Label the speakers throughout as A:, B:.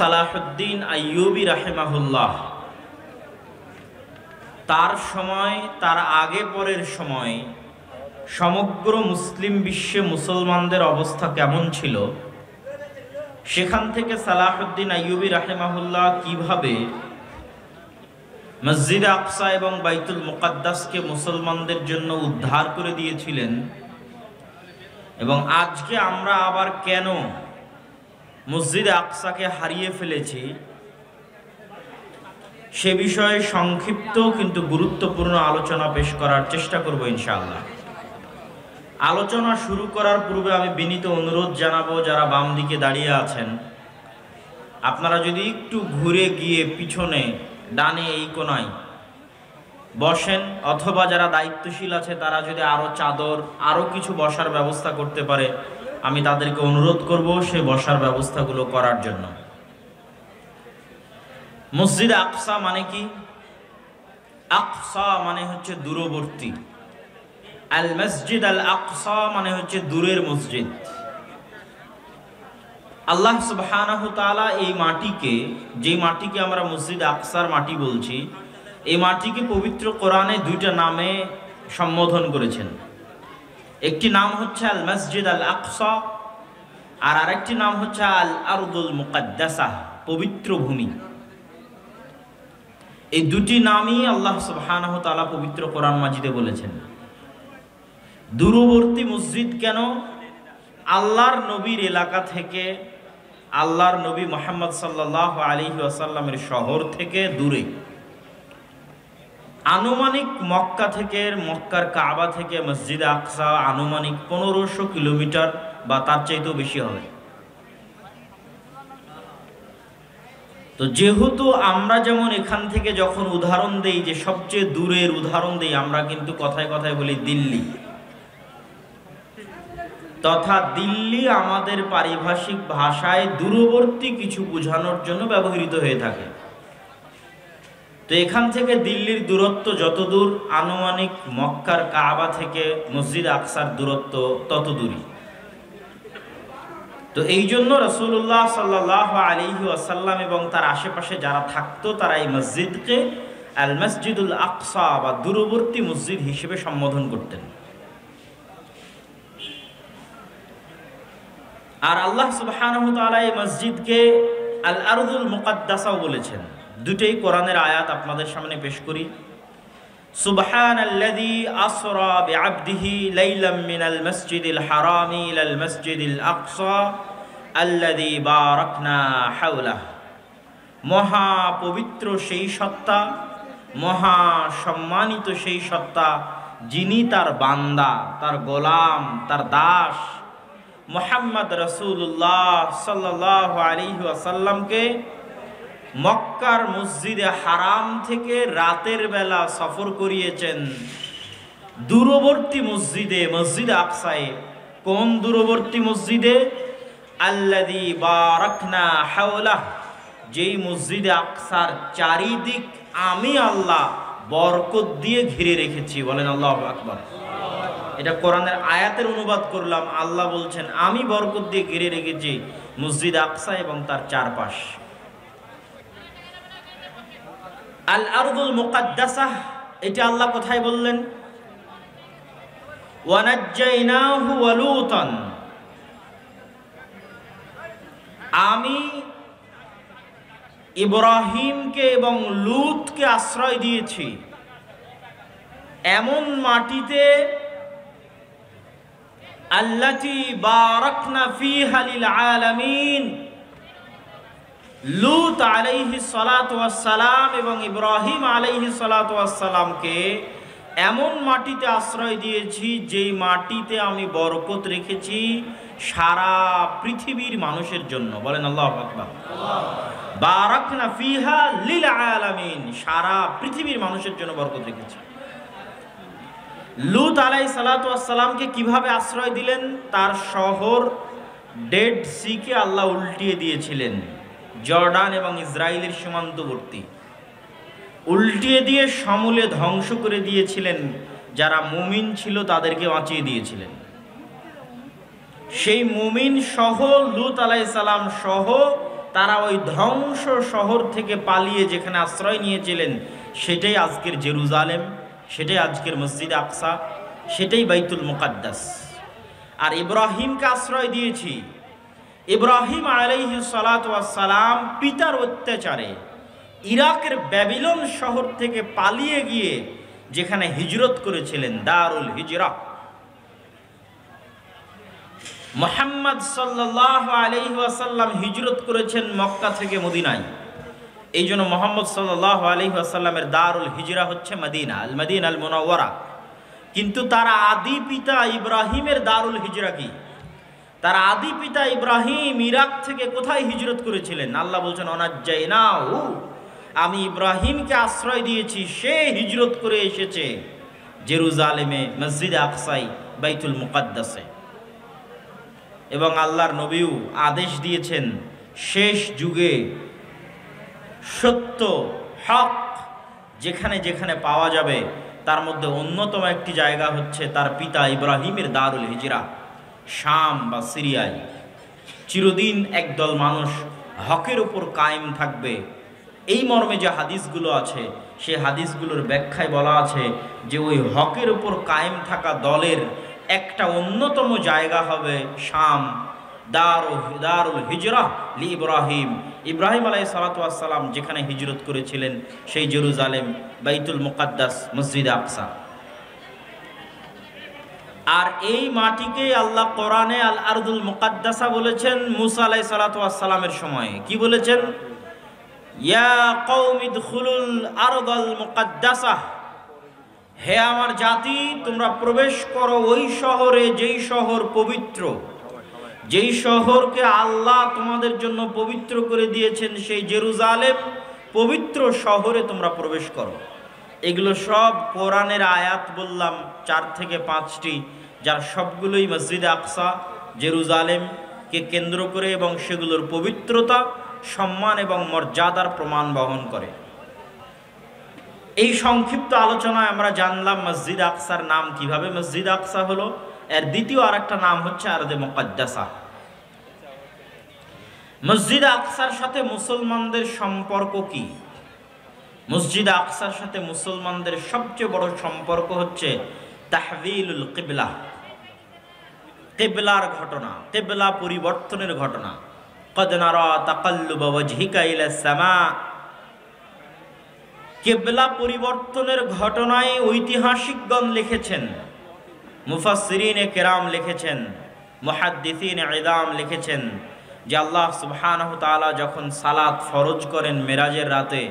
A: সালাহুদ্দিন আইয়ুবী রাহিমাহুল্লাহ তার সময়, তার আগে পরের সময় সমগ্র মুসলিম বিশ্বে মুসলমানদের অবস্থা কেমন ছিল, সেখান থেকে সালাহুদ্দিন আইয়ুবী রাহিমাহুল্লাহ কিভাবে মসজিদে আকসা এবং বাইতুল মুকাদ্দাসকে মুসলমানদের জন্য উদ্ধার করে দিয়েছিলেন, এবং আজকে আমরা আবার কেন মসজিদে আকসাকে হারিয়ে ফেলেছি, সে বিষয়ে সংক্ষিপ্ত কিন্তু গুরুত্বপূর্ণ আলোচনা পেশ করার চেষ্টা করব ইনশাআল্লাহ। আলোচনা শুরু করার পূর্বে আমি বিনীত অনুরোধ জানাবো, যারা বাম দিকে দাঁড়িয়ে আছেন, আপনারা যদি একটু ঘুরে গিয়ে পিছনে ডানে এই কোনায় বসেন, অথবা যারা দায়িত্বশীল আছে তারা যদি আরো চাদর, আরো কিছু বসার ব্যবস্থা করতে পারে, আমি তাদেরকে অনুরোধ করব সেই বসার ব্যবস্থাগুলো করার জন্য। মসজিদ আকসা মানে কি? আকসা মানে হচ্ছে দূরবর্তী। আল মসজিদ আল আকসা মানে হচ্ছে দূরের মসজিদ। আল্লাহ সুবহানাহু তাআলা এই মাটিকে, যে মাটিকে আমরা মসজিদ আকসার মাটি বলছি, এই মাটিকে পবিত্র কোরআনে দুইটা নামে সম্বোধন করেছেন। একটি নাম হচ্ছে আল মসজিদ আল আকসা, আর আরেকটি নাম হচ্ছে আল আরদুল মুকাদ্দাসা, পবিত্র ভূমি। এই দুটি নামই আল্লাহ সুবহানাহু তাআলা পবিত্র কোরআন মাজিদে বলেছেন। দূরবর্তী মসজিদ কেন? আল্লাহর নবীর এলাকা থেকে, আল্লাহর নবী মুহাম্মদ সাল্লাল্লাহু আলাইহি ওয়াসাল্লামের শহর থেকে দূরে। আনুমানিক মক্কা থেকে, মক্কার কাবা থেকে মসজিদ আকসা আনুমানিক 1500 কিলোমিটার বা তার চাইতেও বেশি হবে। তো যেহেতু আমরা যেমন এখান থেকে যখন উদাহরণ দেই, যে সবচেয়ে দূরের উদাহরণ দেই, আমরা কিন্তু কথায় কথায় বলি দিল্লি, তথা দিল্লি আমাদের পারিভাষিক ভাষায় দূরবর্তী কিছু বোঝানোর জন্য ব্যবহৃত হয়ে থাকে। তো এখান থেকে দিল্লির দূরত্ব যত দূর, আনুমানিক মক্কার কাবা থেকে মসজিদ আকসার দূরত্ব তত দূরই। তো এই জন্য রাসূলুল্লাহ সাল্লাল্লাহু আলাইহি ওয়াসাল্লাম এবং তার আশেপাশে যারা থাকতো, তারা এই মসজিদকে আল মসজিদুল আকসা বা দূরবর্তী মসজিদ হিসেবে সম্বোধন করতেন। আর আল্লাহ সুবহানাহু তাআলা এই মসজিদকে আল আরদুল মুকাদ্দাসাও বলেছেন। দুটোই কোরআনের আয়াত আপনাদের সামনে পেশ করি। সুবহানাল্লাযী আসরা বিআবদিহি লাইলাম মিনাল মসজিদিল হারামি ইলাল মসজিদিল আকসা আল্লাযী বারাকনা হাওলাহু। মহা পবিত্র সেই সত্তা, মহা সম্মানিত সেই সত্তা, যিনি তার বান্দা, তার গোলাম, তার দাস মুহাম্মদ রাসূলুল্লাহ সাল্লাল্লাহু আলাইহি ওয়াসাল্লামকে মক্কার মসজিদে হারাম থেকে রাতের বেলা সফর করিয়েছেন দূরবর্তী মসজিদে, মসজিদ আকসায়। কোন দূরবর্তী মসজিদে? আল্লাযী বারাকনা হাওলাহু, যেই মসজিদে আকসার চারিদিক আমি আল্লাহ বরকত দিয়ে ঘিরে রেখেছি। বলেন আল্লাহু আকবার। এটা কোরআনের আয়াতের অনুবাদ করলাম। আল্লাহ বলছেন আমি বরকত দিয়ে ঘিরে রেখেছি মসজিদ আকসা এবং তার চারপাশ। আল আরদুল মুকাদ্দাসা, এটা আল্লাহ কোথায় বললেন? ওয়া নাজ্জাইনাহু ওয়া লূতান, আমি ইব্রাহিমকে এবং লূতকে আশ্রয় দিয়েছি এমন মাটিতে, আল্লাতী বারাকনা ফীহা লিল আলামিন। লূত আলাইহিস সালাতু ওয়াস সালাম এবং ইব্রাহিম আলাইহিস সালাতু ওয়াস সালামকে এমন মাটিতে আশ্রয় দিয়েছি যেই মাটিতে আমি বরকত রেখেছি সারা পৃথিবীর মানুষের জন্য। বলেন আল্লাহু আকবার। বারাকনা ফীহা লিল আলামিন, সারা পৃথিবীর মানুষের জন্য বরকত রেখেছি। লূত আলাইহিস সালাতু ওয়াস সালামকে কিভাবে আশ্রয় দিলেন? তার শহর ডেড সিকে আল্লাহ উল্টিয়ে দিয়েছিলেন, জর্ডান এবং ইসরায়েলের সীমান্তবর্তী, উল্টিয়ে দিয়ে সমূলে ধ্বংস করে দিয়েছিলেন। যারা মুমিন ছিল তাদেরকে বাঁচিয়ে দিয়েছিলেন। সেই মুমিন সহ লূত আলাইহিস সালাম সহ তারা ওই ধ্বংস শহর থেকে পালিয়ে যেখানে আশ্রয় নিয়েছিলেন সেটাই আজকের জেরুজালেম, সেটাই আজকের মসজিদ আকসা, সেটাই বাইতুল মুকাদ্দাস। আর ইব্রাহিমকে আশ্রয় দিয়েছি। ইব্রাহিম আলাইহিস সালাতু ওয়াস সালাম পিতার অত্যাচারে ইরাকের ব্যাবিলন শহর থেকে পালিয়ে গিয়ে যেখানে হিজরত করেছিলেন, দারুল হিজরা। মুহাম্মদ সাল্লাল্লাহু আলাইহি ওয়াসাল্লাম হিজরত করেছেন মক্কা থেকে মদিনায়। এই জন্য মুহাম্মদ সাল্লাল্লাহু আলাইহি ওয়াসাল্লামের দারুল হিজরা হচ্ছে মদিনা, আল মদিনা আল মুনাওয়ারা। কিন্তু তার আদি পিতা ইব্রাহিমের দারুল হিজরা কি? তার আদি পিতা ইব্রাহিম ইরাক থেকে কোথায় হিজরত করেছিলেন? আল্লাহ বলছেন অনাজ্জাইনাহু, আমি ইব্রাহিমকে আশ্রয় দিয়েছি, সে হিজরত করে এসেছে জেরুজালেমে, মসজিদে আকসায়, বাইতুল মুকাদ্দাসে। এবং আল্লাহর নবীও আদেশ দিয়েছেন শেষ যুগে সত্য হক যেখানে যেখানে পাওয়া যাবে তার মধ্যে অন্যতম একটি জায়গা হচ্ছে তার পিতা ইব্রাহিমের দারুল হিজরা, শাম বা সিরিয়ায়। চিরদিন একদল মানুষ হকের উপর কায়েম থাকবে, এই মর্মে যে হাদিসগুলো আছে সেই হাদিসগুলোর ব্যাখ্যায় বলা আছে যে ওই হকের উপর কায়েম থাকা দলের একটা অন্যতম জায়গা হবে শাম, দারুল হিজরা লি ইব্রাহিম। ইব্রাহিম আলাইহিস সালাতু ওয়াস সালাম যেখানে হিজরত করেছিলেন সেই জেরুজালেম, বাইতুল মুকাদ্দাস, মসজিদ আকসা। আর এই মাটিকে আল্লাহ কোরআনে আল আরদুল মুকাদ্দাসা বলেছেন মুসা আলাইহিস সালাতু ওয়াস সালামের সময়ে। কি বলেছেন? ইয়া কওমি দুখুলুল আরদাল মুকাদ্দাসা, হে আমার জাতি, তোমরা প্রবেশ করো ওই শহরে যেই শহর পবিত্র, যেই শহরকে আল্লাহ তোমাদের জন্য পবিত্র করে দিয়েছেন, সেই জেরুজালেম পবিত্র শহরে তোমরা প্রবেশ করো। এগুলো সব কোরআনের আয়াত বললাম 4 থেকে 5টি, যার সবগুলোই মসজিদে আকসা, জেরুজালেমকে কেন্দ্র করে এবং সেগুলোর পবিত্রতা, সম্মান এবং মর্যাদার প্রমাণ বহন করে। এই সংক্ষিপ্ত আলোচনায় আমরা জানলাম মসজিদ আকসার নাম কিভাবে মসজিদ আকসা হলো। এর দ্বিতীয় আরেকটা নাম হচ্ছে আরদে মুকাদ্দাসা। মসজিদ আকসার সাথে মুসলমানদের সম্পর্ক কি? মসজিদ আকসার সাথে মুসলমানদের সবচেয়ে বড় সম্পর্ক হচ্ছে তাহবিলুল কিবলা, কিবলার ঘটনা, কিবলা পরিবর্তনের ঘটনা। কদ নারা তাকাল্লুবা ওয়াজহিকা ইলাস সামা, কিবলা পরিবর্তনের ঘটনায় ঐতিহাসিকগণ লিখেছেন, মুফাসসিরিনে কেরাম লিখেছেন, মুহাদ্দিসিনে ইদাম লিখেছেন যে আল্লাহ সুবহানাহু তাআলা যখন সালাত ফরজ করেন মেরাজের রাতে,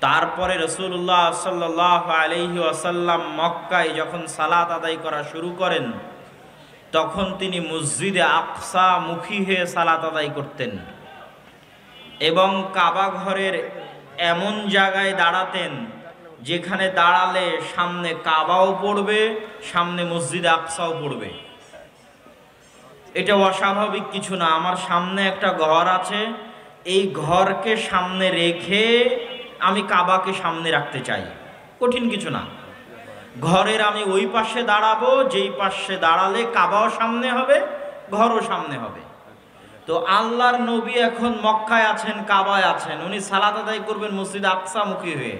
A: তারপরে রাসূলুল্লাহ সাল্লাল্লাহু আলাইহি ওয়াসাল্লাম মক্কায় যখন সালাত আদায় করা শুরু করেন, তখন তিনি মসজিদে আকসা মুখী হয়ে সালাত আদায় করতেন এবং কাবা ঘরের এমন জায়গায় দাঁড়াতেন যেখানে দাঁড়ালে সামনে কাবাও পড়বে, সামনে মসজিদে আকসাও পড়বে। এটা অস্বাভাবিক কিছু না। আমার সামনে একটা ঘর আছে, এই ঘরকে সামনে রেখে আমি কাবাকে সামনে রাখতে চাই, কঠিন কিছু না। ঘরের আমি ওই পাশে দাঁড়াবো যেই পাশে দাঁড়ালে কাবাও সামনে হবে, ঘরও সামনে হবে। তো আল্লাহর নবী এখন মক্কায় আছেন, কাবায় আছেন, উনি সালাত আদায় করবেন মসজিদ আকসা মুখী হয়ে।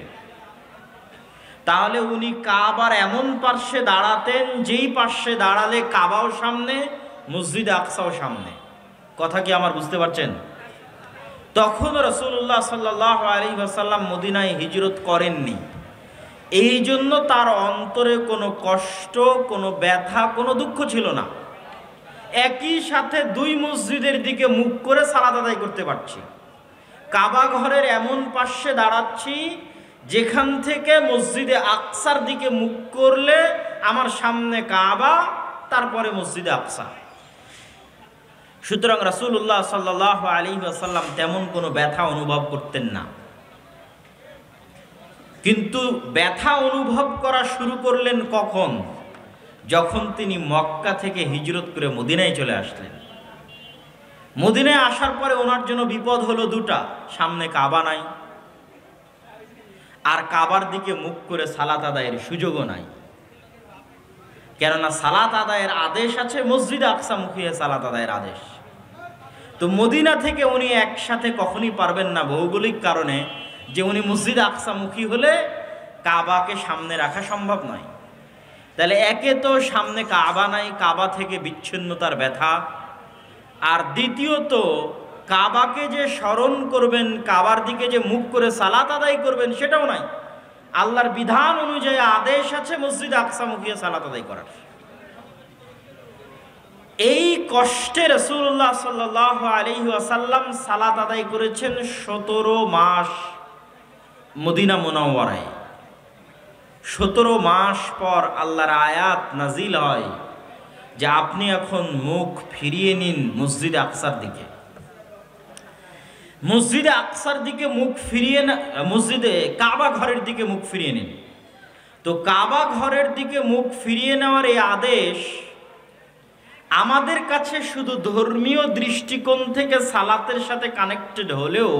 A: তাহলে উনি কাবার এমন পাশে দাঁড়াতেন যেই পাশে দাঁড়ালে কাবাও সামনে, মসজিদ আকসাও সামনে। কথা কি আমার বুঝতে পারছেন? তখন রাসূলুল্লাহ সাল্লাল্লাহু আলাইহি ওয়াসাল্লাম মদিনায় হিজরত করেননি। এই জন্য তার অন্তরে কোনো কষ্ট, কোনো ব্যথা, কোনো দুঃখ ছিল না। একই সাথে দুই মসজিদের দিকে মুখ করে সালাত আদায় করতে পারছি, কাবা ঘরের এমন পাশে দাঁড়াচ্ছি যেখান থেকে মসজিদে আকসার দিকে মুখ করলে আমার সামনে কাবা, তারপরে মসজিদে আকসা। সুতরাং রাসূলুল্লাহ সাল্লাল্লাহু আলাইহি ওয়াসাল্লাম তেমন কোনো ব্যথা অনুভব করতেন না। কিন্তু ব্যথা অনুভব করা শুরু করলেন কখন? যখন তিনি মক্কা থেকে হিজরত করে মদিনায় চলে আসলেন। মদিনায় আসার পরে ওনার জন্য বিপদ হলো দুটা, সামনে কাবা নাই, আর কাবার দিকে মুখ করে সালাত আদায়ের সুযোগও নাই। কেননা সালাত আদায়ের আদেশ আছে, মসজিদে আকসা মুখী সালাত আদায়ের আদেশ। তো মদিনা থেকে উনি একসাথে কখনই পারবেন না ভৌগোলিক কারণে যে উনি মসজিদ আকসামুখী হলে কাবাকে সামনে রাখা সম্ভব নয়। তাহলে একে তো সামনে কাবা নাই, কাবা থেকে বিচ্ছিন্নতার ব্যথা, আর দ্বিতীয়ত কাবাকে যে স্মরণ করবেন, কাবার দিকে যে মুখ করে সালাত আদায় করবেন সেটাও নাই। আল্লাহর বিধান অনুযায়ী আদেশ আছে মসজিদ আকসামুখী সালাত আদায় করার। এই কষ্টে রাসূলুল্লাহ সাল্লাল্লাহু আলাইহি ওয়াসাল্লাম সালাত আদায় করেছেন 17 মাস মদিনা মুনাওয়ারায়। 17 মাস পর আল্লাহর আয়াত নাজিল হয় যে আপনি এখন মুখ ফিরিয়ে নিন মসজিদে আকসার দিকে। মসজিদে আকসার দিকে মুখ ফিরিয়ে না, মসজিদে কাবা ঘরের দিকে মুখ ফিরিয়ে নিন। তো কাবা ঘরের দিকে মুখ ফিরিয়ে নেওয়ার এই আদেশ আমাদের কাছে শুধু ধর্মীয় দৃষ্টিকোণ থেকে সালাতের সাথে কানেক্টেড হলেও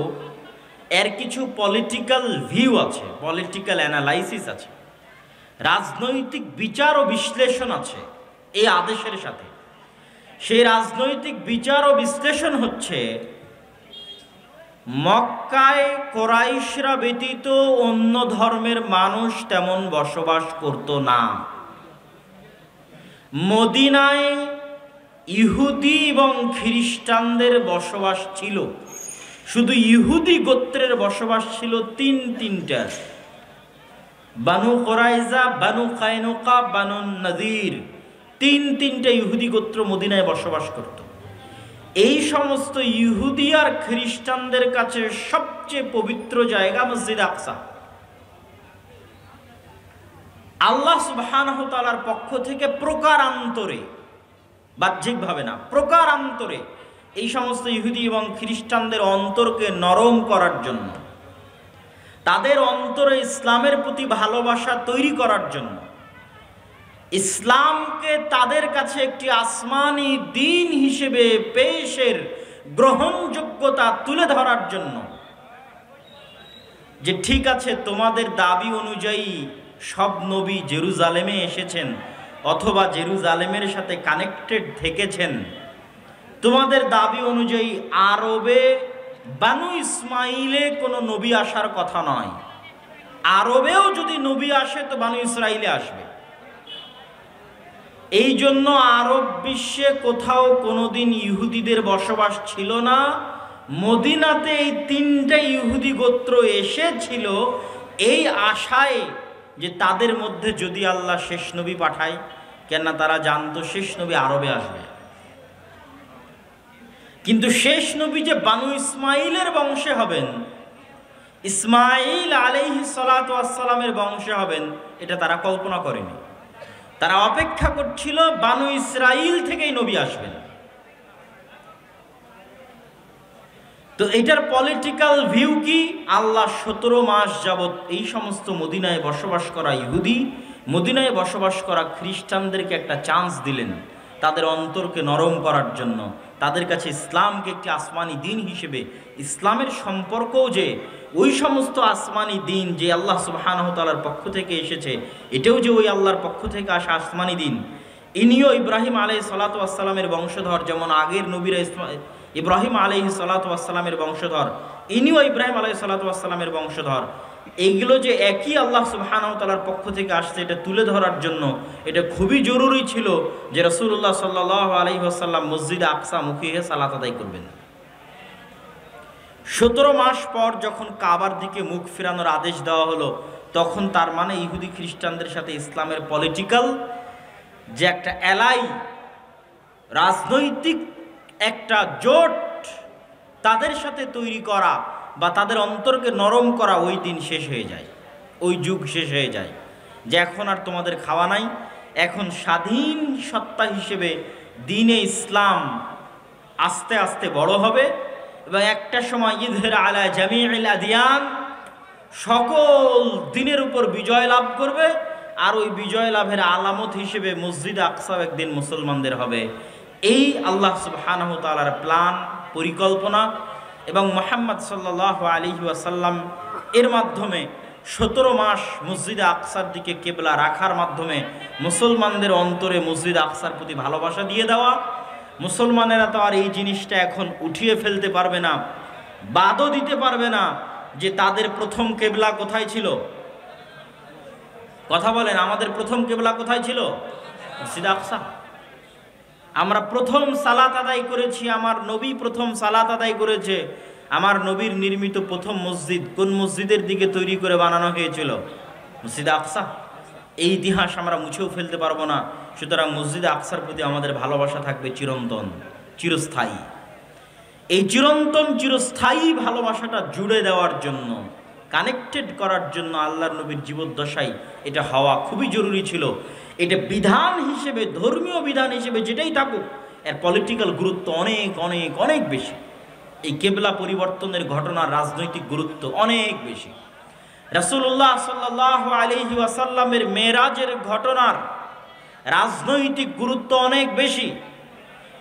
A: এর কিছু পলিটিক্যাল ভিউ আছে, পলিটিক্যাল অ্যানালাইসিস আছে, রাজনৈতিক বিচার ও বিশ্লেষণ আছে এই আদেশের সাথে। সেই রাজনৈতিক বিচার ও বিশ্লেষণ হচ্ছে, মক্কায় কোরাইশরা ব্যতীত অন্য ধর্মের মানুষ তেমন বসবাস করত না। মদিনায় ইহুদি এবং খ্রিস্টানদের বসবাস ছিল। শুধু ইহুদি গোত্রের বসবাস ছিল তিনটা, বানু কোরাইজা, বানু কায়নুকা, বানু নাদির। তিনটা ইহুদি গোত্র মদিনায় বসবাস করত। এই সমস্ত ইহুদি আর খ্রিস্টানদের কাছে সবচেয়ে পবিত্র জায়গা মসজিদ আকসা। আল্লাহ সুবহানাহু ওয়া তাআলার পক্ষ থেকে প্রকারান্তরে, বাহ্যিকভাবে না, প্রকারান্তরে এই সমস্ত ইহুদি এবং খ্রিস্টানদের অন্তরকে নরম করার জন্য, তাদের অন্তরে ইসলামের প্রতি ভালোবাসা তৈরি করার জন্য, ইসলামকে তাদের কাছে একটি আসমানি দ্বীন হিসেবে পেশের গ্রহণযোগ্যতা তুলে ধরার জন্য, যে ঠিক আছে তোমাদের দাবি অনুযায়ী সব নবী জেরুজালেমে এসেছেন অথবা জেরুজালেমের সাথে কানেক্টেড থেকেছেন, তোমাদের দাবি অনুযায়ী আরবে বানু ইসমাইলে কোনো নবী আসার কথা নয়, আরবেও যদি নবী আসে তো বানু ইসরাইলে আসবে। এই জন্য আরব বিশ্বে কোথাও কোনোদিন ইহুদিদের বসবাস ছিল না। মদিনাতে এই তিনটা ইহুদি গোত্র এসেছিল এই আশায় যে তাদের মধ্যে যদি আল্লাহ শেষ নবী পাঠায়, কেননা তারা জানতো শেষ নবী আরবে আসবে। কিন্তু শেষ নবী যে বানু ইসমাইলের বংশে হবেন, ইসমাইল আলাইহিস সালাতু ওয়াস সালামের বংশে হবেন, এটা তারা কল্পনা করেনি। তারা অপেক্ষা করছিল বানু ইসরাইল থেকেই নবী আসবেন। তো এটার পলিটিক্যাল ভিউ কি? আল্লাহ 17 মাস যাবত এই সমস্ত মদিনায় বসবাস করা ইহুদি, মদিনায় বসবাস করা খ্রিস্টানদেরকে একটা চান্স দিলেন তাদের অন্তরকে নরম করার জন্য, তাদের কাছে ইসলামকে একটি আসমানি দিন হিসেবে, ইসলামের সম্পর্কও যে ওই সমস্ত আসমানি দিন যে আল্লাহ সুবহানাহু ওয়া তাআলার পক্ষ থেকে এসেছে, এটাও যে ওই আল্লাহর পক্ষ থেকে আসা আসমানি দিন। ইনিও ইব্রাহিম আলাইহিস সালাতু ওয়াস সালামের বংশধর, যেমন আগের নবীরা ইব্রাহিম আলাইহিস সালাতু ওয়াস সালামের বংশধর, ইনিও ইব্রাহিম আলাইহিস সালাতু ওয়াস সালামের বংশধর। এইগুলো যে একই আল্লাহ সুবহানাহু ওয়া তাআলার পক্ষ থেকে আসছে, এটা তুলে ধরার জন্য এটা খুবই জরুরি ছিল যে রাসূলুল্লাহ সাল্লাল্লাহু আলাইহি ওয়াসাল্লাম মসজিদ আকসা মুখী হয়ে সালাত আদায় করবেন। 17 মাস পর যখন কাবার দিকে মুখ ফেরানোর আদেশ দেওয়া হলো, তখন তার মানে ইহুদি খ্রিস্টানদের সাথে ইসলামের পলিটিক্যাল যে একটা এলাই, রাজনৈতিক একটা জোট তাদের সাথে তৈরি করা বা তাদের অন্তরকে নরম করা, ওই দিন শেষ হয়ে যায়, ওই যুগ শেষ হয়ে যায় যে এখন আর তোমাদের খাওয়া নাই, এখন স্বাধীন সত্তা হিসেবে দ্বীনে ইসলাম আস্তে আস্তে বড় হবে এবং একটা সময় ইযহির আলা জামিউল আদিয়ান, সকল দিনের উপর বিজয় লাভ করবে। আর ওই বিজয় লাভের আলামত হিসেবে মসজিদ আকসা একদিন মুসলমানদের হবে। এই আল্লাহ সুবহানাহু ওয়া তাআলার প্ল্যান, পরিকল্পনা এবং মুহাম্মদ সাল্লাল্লাহু আলাইহি ওয়াসাল্লাম এর মাধ্যমে 17 মাস মসজিদে আকসার দিকে কেবলা রাখার মাধ্যমে মুসলমানদের অন্তরে মসজিদ আকসার প্রতি ভালোবাসা দিয়ে দেওয়া, মুসলমানেরা তো আর এই জিনিসটা এখন উঠিয়ে ফেলতে পারবে না, বাদও দিতে পারবে না যে তাদের প্রথম কেবলা কোথায় ছিল। কথা বলেন, আমাদের প্রথম কেবলা কোথায় ছিল? মসজিদ আকসা। আমরা প্রথম সালাত আদায় করেছি, আমার নবী প্রথম সালাত আদায় করেছে। আমার নবীর নির্মিত প্রথম মসজিদ কোন মসজিদের দিকে তৈরি করে বানানো হয়েছিল? মসজিদ আকসা। এই ইতিহাস আমরা মুছেও ফেলতে পারবো না। সুতরাং মসজিদ আকসার প্রতি আমাদের ভালোবাসা থাকবে চিরন্তন, চিরস্থায়ী। এই চিরন্তন চিরস্থায়ী ভালোবাসাটা জুড়ে দেওয়ার জন্য, কানেক্টেড করার জন্য আল্লাহর নবীর জীবদ্দশায় এটা হওয়া খুবই জরুরি ছিল। এটা বিধান হিসেবে, ধর্মীয় বিধান হিসেবে যেটাই থাকুক, এর পলিটিক্যাল গুরুত্ব অনেক অনেক অনেক বেশি। এই কেবলা পরিবর্তনের ঘটনার রাজনৈতিক গুরুত্ব অনেক বেশি। রাসূলুল্লাহ সাল্লাল্লাহু আলাইহি ওয়াসাল্লামের মেরাজের ঘটনার রাজনৈতিক গুরুত্ব অনেক বেশি।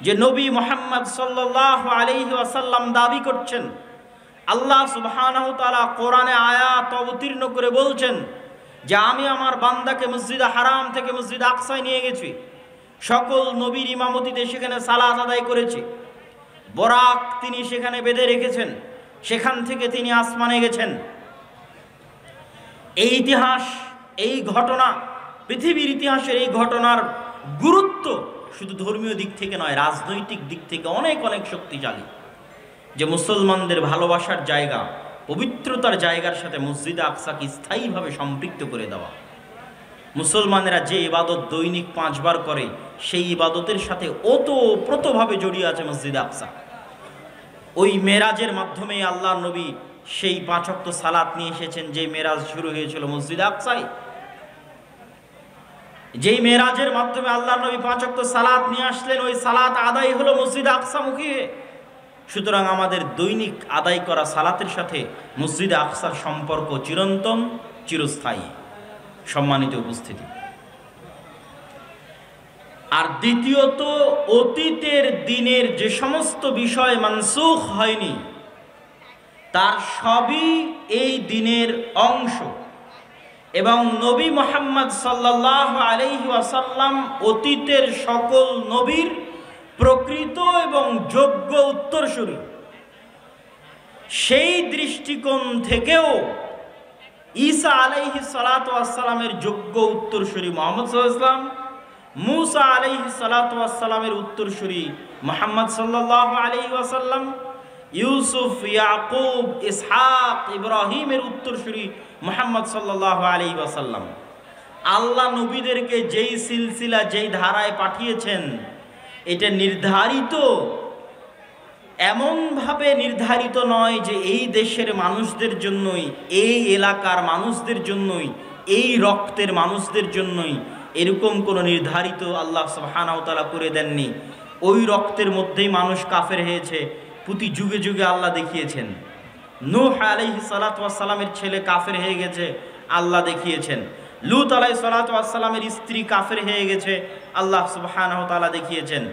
A: যে নবী মুহাম্মদ সাল্লাল্লাহু আলাইহি ওয়াসাল্লাম দাবি করছেন, আল্লাহ সুবহানাহু ওয়া তাআলা কোরআনে আয়াত অবতীর্ণ করে বলছেন যে আমি আমার বান্দাকে মসজিদে হারাম থেকে মসজিদ আকসায় নিয়ে গেছি, সকল নবীর ইমামতিতে সেখানে সালাত আদায় করেছি, বরাক তিনি সেখানে বেঁধে রেখেছেন, সেখান থেকে তিনি আসমানে গেছেন। এই ইতিহাস, এই ঘটনা, পৃথিবীর ইতিহাসের এই ঘটনার গুরুত্ব শুধু ধর্মীয় দিক থেকে নয়, রাজনৈতিক দিক থেকে অনেক অনেক শক্তিশালী। যে মুসলমানদের ভালোবাসার জায়গা, পবিত্রতার জায়গার সাথে মসজিদ আকসাকে স্থায়ীভাবে সম্পৃক্ত করে দেওয়া। মুসলমানেরা যে ইবাদত দৈনিক 5 বার করে, সেই ইবাদতের সাথে ওতপ্রোতভাবে জড়িয়ে আছে মসজিদ আকসা। ওই মেরাজের মাধ্যমে আল্লাহর নবী সেই 5 ওয়াক্ত সালাত নিয়ে এসেছেন, যে মেরাজ শুরু হয়েছিল মসজিদ আকসায়। যেই মেরাজের মাধ্যমে আল্লাহর নবী 5 ওয়াক্ত সালাত নিয়ে আসলেন, ওই সালাত আদায় হলো মসজিদ আকসামুখী হয়ে। সুতরাং আমাদের দৈনিক আদায় করা সালাতের সাথে মসজিদ আকসার সম্পর্ক চিরন্তন, চিরস্থায়ী। সম্মানিত উপস্থিতি, আর দ্বিতীয়ত, অতীতের দিনের যে সমস্ত বিষয় মানসুখ হয়নি, তার সবই এই দিনের অংশ। এবং নবী মুহাম্মদ সাল্লাল্লাহু আলাইহি ওয়াসাল্লাম অতীতের সকল নবীর প্রকৃত এবং যোগ্য উত্তরসূরি। সেই দৃষ্টিকোণ থেকেও ঈসা আলাইহিস সালাতু ওয়াস সালামের যোগ্য উত্তরসূরি মুহাম্মদ সাল্লাল্লাহু আলাইহি ওয়াসাল্লাম, মূসা আলাইহিস সালাতু ওয়াস সালামের উত্তরসূরি মুহাম্মদ সাল্লাল্লাহু আলাইহি ওয়াসাল্লাম, ইউসুফ, ইয়াকুব, ইসহাক, ইব্রাহিমের উত্তরসূরি মুহাম্মদ সাল্লাল্লাহু আলাইহি ওয়াসাল্লাম। আল্লাহ নবীদেরকে যেই সিলসিলা, যেই ধারায় পাঠিয়েছেন, এটা নির্ধারিত, এমনভাবে নির্ধারিত নয় যে এই দেশের মানুষদের জন্যই, এই এলাকার মানুষদের জন্যই, এই রক্তের মানুষদের জন্যই, এরকম কোনো নির্ধারিত আল্লাহ সুবহানাহু ওয়া তাআলা করে দেননি। ওই রক্তের মধ্যেই মানুষ কাফের হয়েছে, প্রতি যুগে যুগে আল্লাহ দেখিয়েছেন। নূহ আলাইহিস সালাতু ওয়াস সালামের ছেলে কাফের হয়ে গেছে, আল্লাহ দেখিয়েছেন। লূত আলাইহিস সালাতু ওয়াস সালামের স্ত্রী কাফের হয়ে গেছে, আল্লাহ সুবহানাহু ওয়া তাআলা দেখিয়েছেন।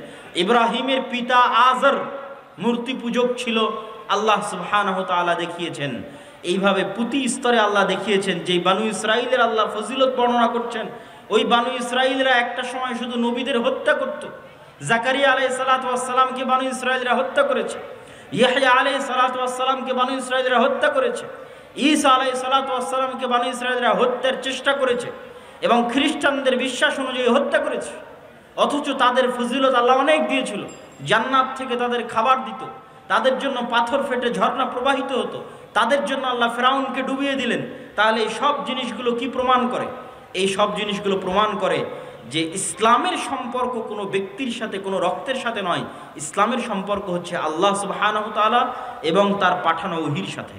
A: ইব্রাহিমের পিতা আজর মূর্তি পূজক ছিল, আল্লাহ সুবহানাহু ওয়া তাআলা দেখিয়েছেন। এইভাবে প্রতি স্তরে আল্লাহ দেখিয়েছেন। যেই বানু ইসরাইলের আল্লাহ ফজিলত বর্ণনা করছেন, ওই বানু ইসরাইলরা একটা সময় শুধু নবীদের হত্যা করত। জাকারিয়া আলাইহিস সালাতু ওয়াস সালামকে বানু ইসরাইলরা হত্যা করেছে, ইয়াহইয়া আলাইহিস সালাতু ওয়াস সালামকে বানু ইসরাইলরা হত্যা করেছে, ঈসা আলাইহিস সালাতু ওয়াস সালামকে বানু ইসরাইলরা হত্যার চেষ্টা করেছে এবং খ্রিস্টানদের বিশ্বাস অনুযায়ী হত্যা করেছে। অথচ তাদের ফজিলত আল্লাহ অনেক দিয়েছিল। জান্নাত থেকে তাদের খাবার দিত, তাদের জন্য পাথর ফেটে ঝর্ণা প্রবাহিত হতো, তাদের জন্য আল্লাহ ফেরাউনকে ডুবিয়ে দিলেন। তাহলে এই সব জিনিসগুলো কি প্রমাণ করে? এই সব জিনিসগুলো প্রমাণ করে যে ইসলামের সম্পর্ক কোনো ব্যক্তির সাথে, কোনো রক্তের সাথে নয়। ইসলামের সম্পর্ক হচ্ছে আল্লাহ সুবহানাহু ওয়া তাআলা এবং তার পাঠানো ওহীর সাথে।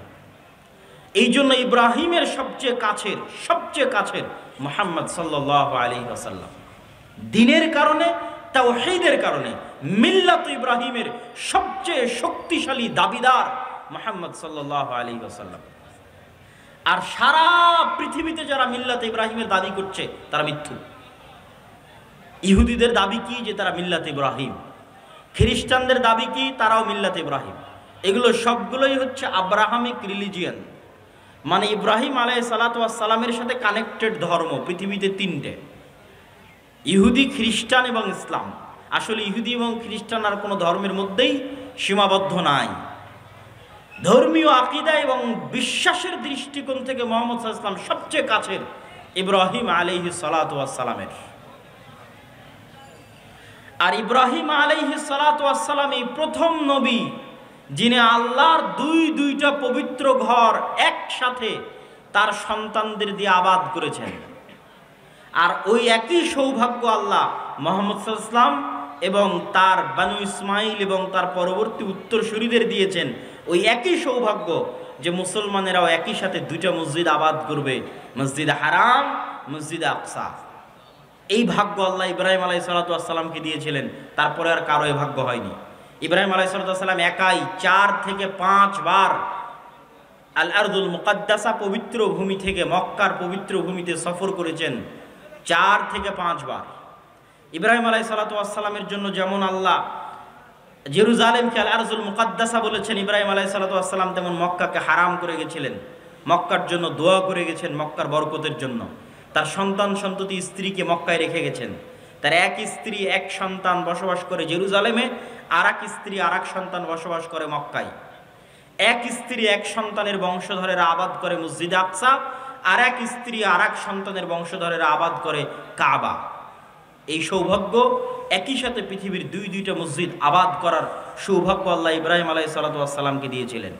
A: এই জন্য ইব্রাহিমের সবচেয়ে কাছের মুহাম্মদ সাল্লাল্লাহু আলাইহি ওয়াসাল্লাম। দ্বীনের কারণে, তাওহীদের কারণে মিল্লাত ইব্রাহিমের সবচেয়ে শক্তিশালী দাবিদার মুহাম্মদ সাল্লাল্লাহু আলাইহি ওয়াসাল্লাম। আর সারা পৃথিবীতে যারা মিল্লাত ইব্রাহিমের দাবি করছে তারা মিথ্যু। ইহুদিদের দাবি কি? যে তারা মিল্লাত ইব্রাহিম। খ্রিস্টানদের দাবি কি? তারাও মিল্লাত ইব্রাহিম। এগুলো সবগুলোই হচ্ছে আব্রাহামিক রিলিজিয়ান, মানে ইব্রাহিম আলাইহিস সালাতু ওয়াস সালামের সাথে কানেক্টেড ধর্ম পৃথিবীতে 3টে: ইহুদি, খ্রিস্টান এবং ইসলাম। আসলে ইহুদি এবং খ্রিস্টান আর কোনো ধর্মের মধ্যেই সীমাবদ্ধ নাই। ধর্মীয় আকীদা এবং বিশ্বাসের দৃষ্টিকোণ থেকে মুহাম্মদ সাল্লাল্লাহু আলাইহি ওয়াসাল্লাম সবচেয়ে কাছের ইব্রাহিম আলাইহিস সালাতু ওয়াস সালামের। আর ইব্রাহিম আলাইহিস সালাতু ওয়াস সালাম এই প্রথম নবী যিনি আল্লাহর দুইটা পবিত্র ঘর একসাথে তার সন্তানদের দিয়ে আবাদ করেছেন। আর ওই একই সৌভাগ্য আল্লাহ মুহাম্মদ সাল্লাল্লাহু আলাইহি ওয়াসাল্লাম এবং তার বানু ইসমাইল এবং তার পরবর্তী উত্তরসূরিদের দিয়েছেন। ওই একই সৌভাগ্য যে মুসলমানেরাও একই সাথে দুইটা মসজিদ আবাদ করবে, মসজিদ হারাম, মসজিদ আকসা। এই ভাগ্য আল্লাহ ইব্রাহিম আলাইহিস সালাতু ওয়াস সালামকে দিয়েছিলেন, তারপরে আর কারো এই ভাগ্য হয়নি। ইব্রাহিম আলাইহিস সালাতু ওয়াস সালাম একাই 4 থেকে 5 বার আল আরদুল মুকাদ্দাসা পবিত্র ভূমি থেকে মক্কার পবিত্র ভূমিতে সফর করেছেন 4 থেকে 5 বার। ইব্রাহিম আলাইহিস সালাতু ওয়াস সালামের জন্য যেমন আল্লাহ জেরুজালেমকে আল আরজুল মুকাদ্দাসা বলেছেন, ইব্রাহিম আলাইহিস সালাতু ওয়াস সালাম তেমন মক্কাকে হারাম করে গেছিলেন, মক্কার জন্য দোয়া করে গেছেন, মক্কার বরকতের জন্য। তার সন্তান সন্ততি স্ত্রীকে মক্কায় রেখে গেছেন। তার এক স্ত্রী এক সন্তান বসবাস করে জেরুজালেমে, আর এক স্ত্রী আর এক সন্তান বসবাস করে মক্কায়। এক স্ত্রী এক সন্তানের বংশধরেরা আবাদ করে মসজিদে আকসা, আর এক স্ত্রী আর এক সন্তানের বংশধরেরা আবাদ করে কাবা। এই সৌভাগ্য একই সাথে পৃথিবীর দুইটা মসজিদ আবাদ করার সৌভাগ্য আল্লাহ ইব্রাহিম আলাইহিস সালাতু ওয়াস সালামকে দিয়েছিলেন।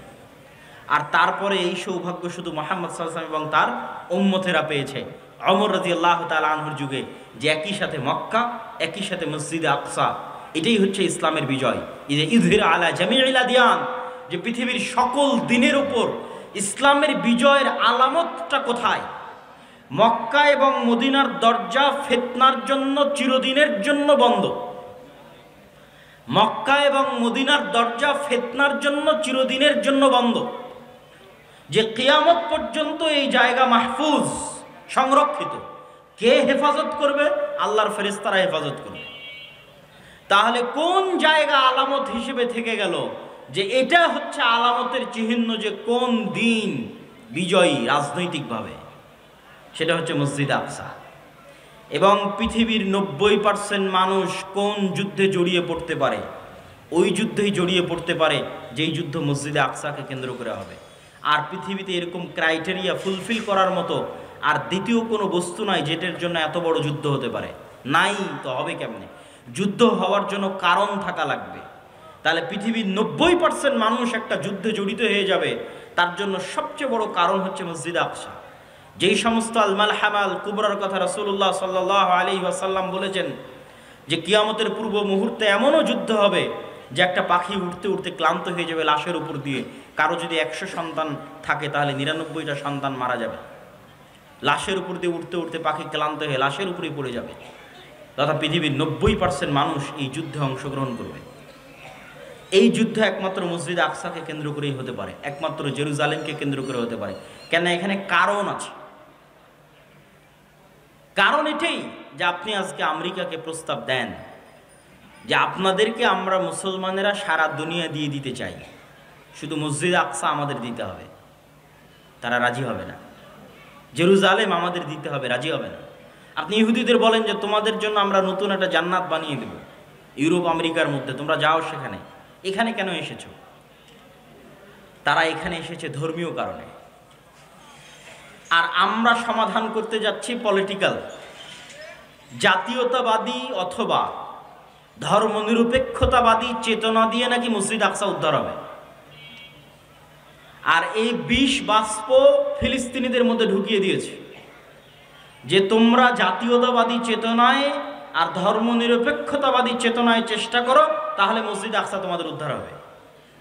A: আর তারপরে এই সৌভাগ্য শুধু মুহাম্মদ সাল্লাল্লাহু আলাইহি ওয়াসাল্লাম এবং তার উম্মতেরা পেয়েছে ওমর রাদিয়াল্লাহু তাআলা আনহুর যুগে, যে একই সাথে মক্কা, একই সাথে মসজিদে আকসা। এটাই হচ্ছে ইসলামের বিজয়। ইযহির আলা জামিইল আদিয়ান, যে পৃথিবীর সকল দিনের উপর ইসলামের বিজয়ের আলামতটা কোথায়? মক্কা এবং মদিনার দরজা ফিতনার জন্য চিরদিনের জন্য বন্ধ। মক্কা এবং মদিনার দরজা ফিতনার জন্য চিরদিনের জন্য বন্ধ, যে কিয়ামত পর্যন্ত এই জায়গা মাহফুজ, সংরক্ষিত। কে হেফাজত করবে? আল্লাহর ফেরেশতারা হেফাজত করবে। তাহলে কোন জায়গা আলামত হিসেবে থেকে গেল যে এটা হচ্ছে আলামতের চিহ্ন যে কোন দিন বিজয়ী রাজনৈতিকভাবে? সেটা হচ্ছে মসজিদ আকসা। এবং পৃথিবীর 90% মানুষ কোন যুদ্ধে জড়িয়ে পড়তে পারে? ওই যুদ্ধেই জড়িয়ে পড়তে পারে যেই যুদ্ধ মসজিদে আকসাকে কেন্দ্র করে হবে। আর পৃথিবীতে এরকম ক্রাইটেরিয়া ফুলফিল করার মতো আর দ্বিতীয় কোনো বস্তু নাই যেটার জন্য এত বড় যুদ্ধ হতে পারে। নাই তো হবে কেমনে? যুদ্ধ হওয়ার জন্য কারণ থাকা লাগবে। তাহলে পৃথিবীর 90% মানুষ একটা যুদ্ধে জড়িত হয়ে যাবে, তার জন্য সবচেয়ে বড় কারণ হচ্ছে মসজিদ আকসা। যেই সমস্ত আল মালহামা আল কুবরার কথা রাসূলুল্লাহ সাল্লাল্লাহু আলাইহি ওয়াসাল্লাম বলেছেন যে কিয়ামতের পূর্ব মুহূর্তে এমনও যুদ্ধ হবে যে একটা পাখি উঠতে উঠতে ক্লান্ত হয়ে যাবে লাশের উপর দিয়ে। কারো যদি 100 সন্তান থাকে তাহলে 99টা সন্তান মারা যাবে। লাশের উপর দিয়ে উঠতে উঠতে পাখি ক্লান্ত হয়ে লাশের উপরেই পড়ে যাবে। তথা পৃথিবীর 90% মানুষ এই যুদ্ধে অংশগ্রহণ করবে। এই যুদ্ধ একমাত্র মসজিদ আকসাকে কেন্দ্র করেই হতে পারে, একমাত্র জেরুজালেমকে কেন্দ্র করে হতে পারে। কেন? এখানে কারণ আছে। কারণ এটাই যে আপনি আজকে আমেরিকাকে প্রস্তাব দেন যে আপনাদেরকে আমরা মুসলমানেরা সারা দুনিয়া দিয়ে দিতে চাই, শুধু মসজিদ আকসা আমাদের দিতে হবে। তারা রাজি হবে না। জেরুজালেম আমাদের দিতে হবে, রাজি হবে না। আপনি ইহুদিদের বলেন যে তোমাদের জন্য আমরা নতুন একটা জান্নাত বানিয়ে দেব ইউরোপ আমেরিকার মধ্যে, তোমরা যাও সেখানে। এখানে কেন এসেছো? তারা এখানে এসেছে ধর্মীয় কারণে। আর আমরা সমাধান করতে যাচ্ছি পলিটিক্যাল, জাতীয়তাবাদী অথবা ধর্মনিরপেক্ষতাবাদী চেতনা দিয়ে নাকি মসজিদ আকসা উদ্ধার হবে। আর এই বিষ বাষ্প ফিলিস্তিনিদের মধ্যে ঢুকিয়ে দিয়েছে যে তোমরা জাতীয়তাবাদী চেতনায় আর ধর্মনিরপেক্ষতাবাদী চেতনায় চেষ্টা করো, তাহলে মসজিদ আকসা তোমাদের উদ্ধার হবে।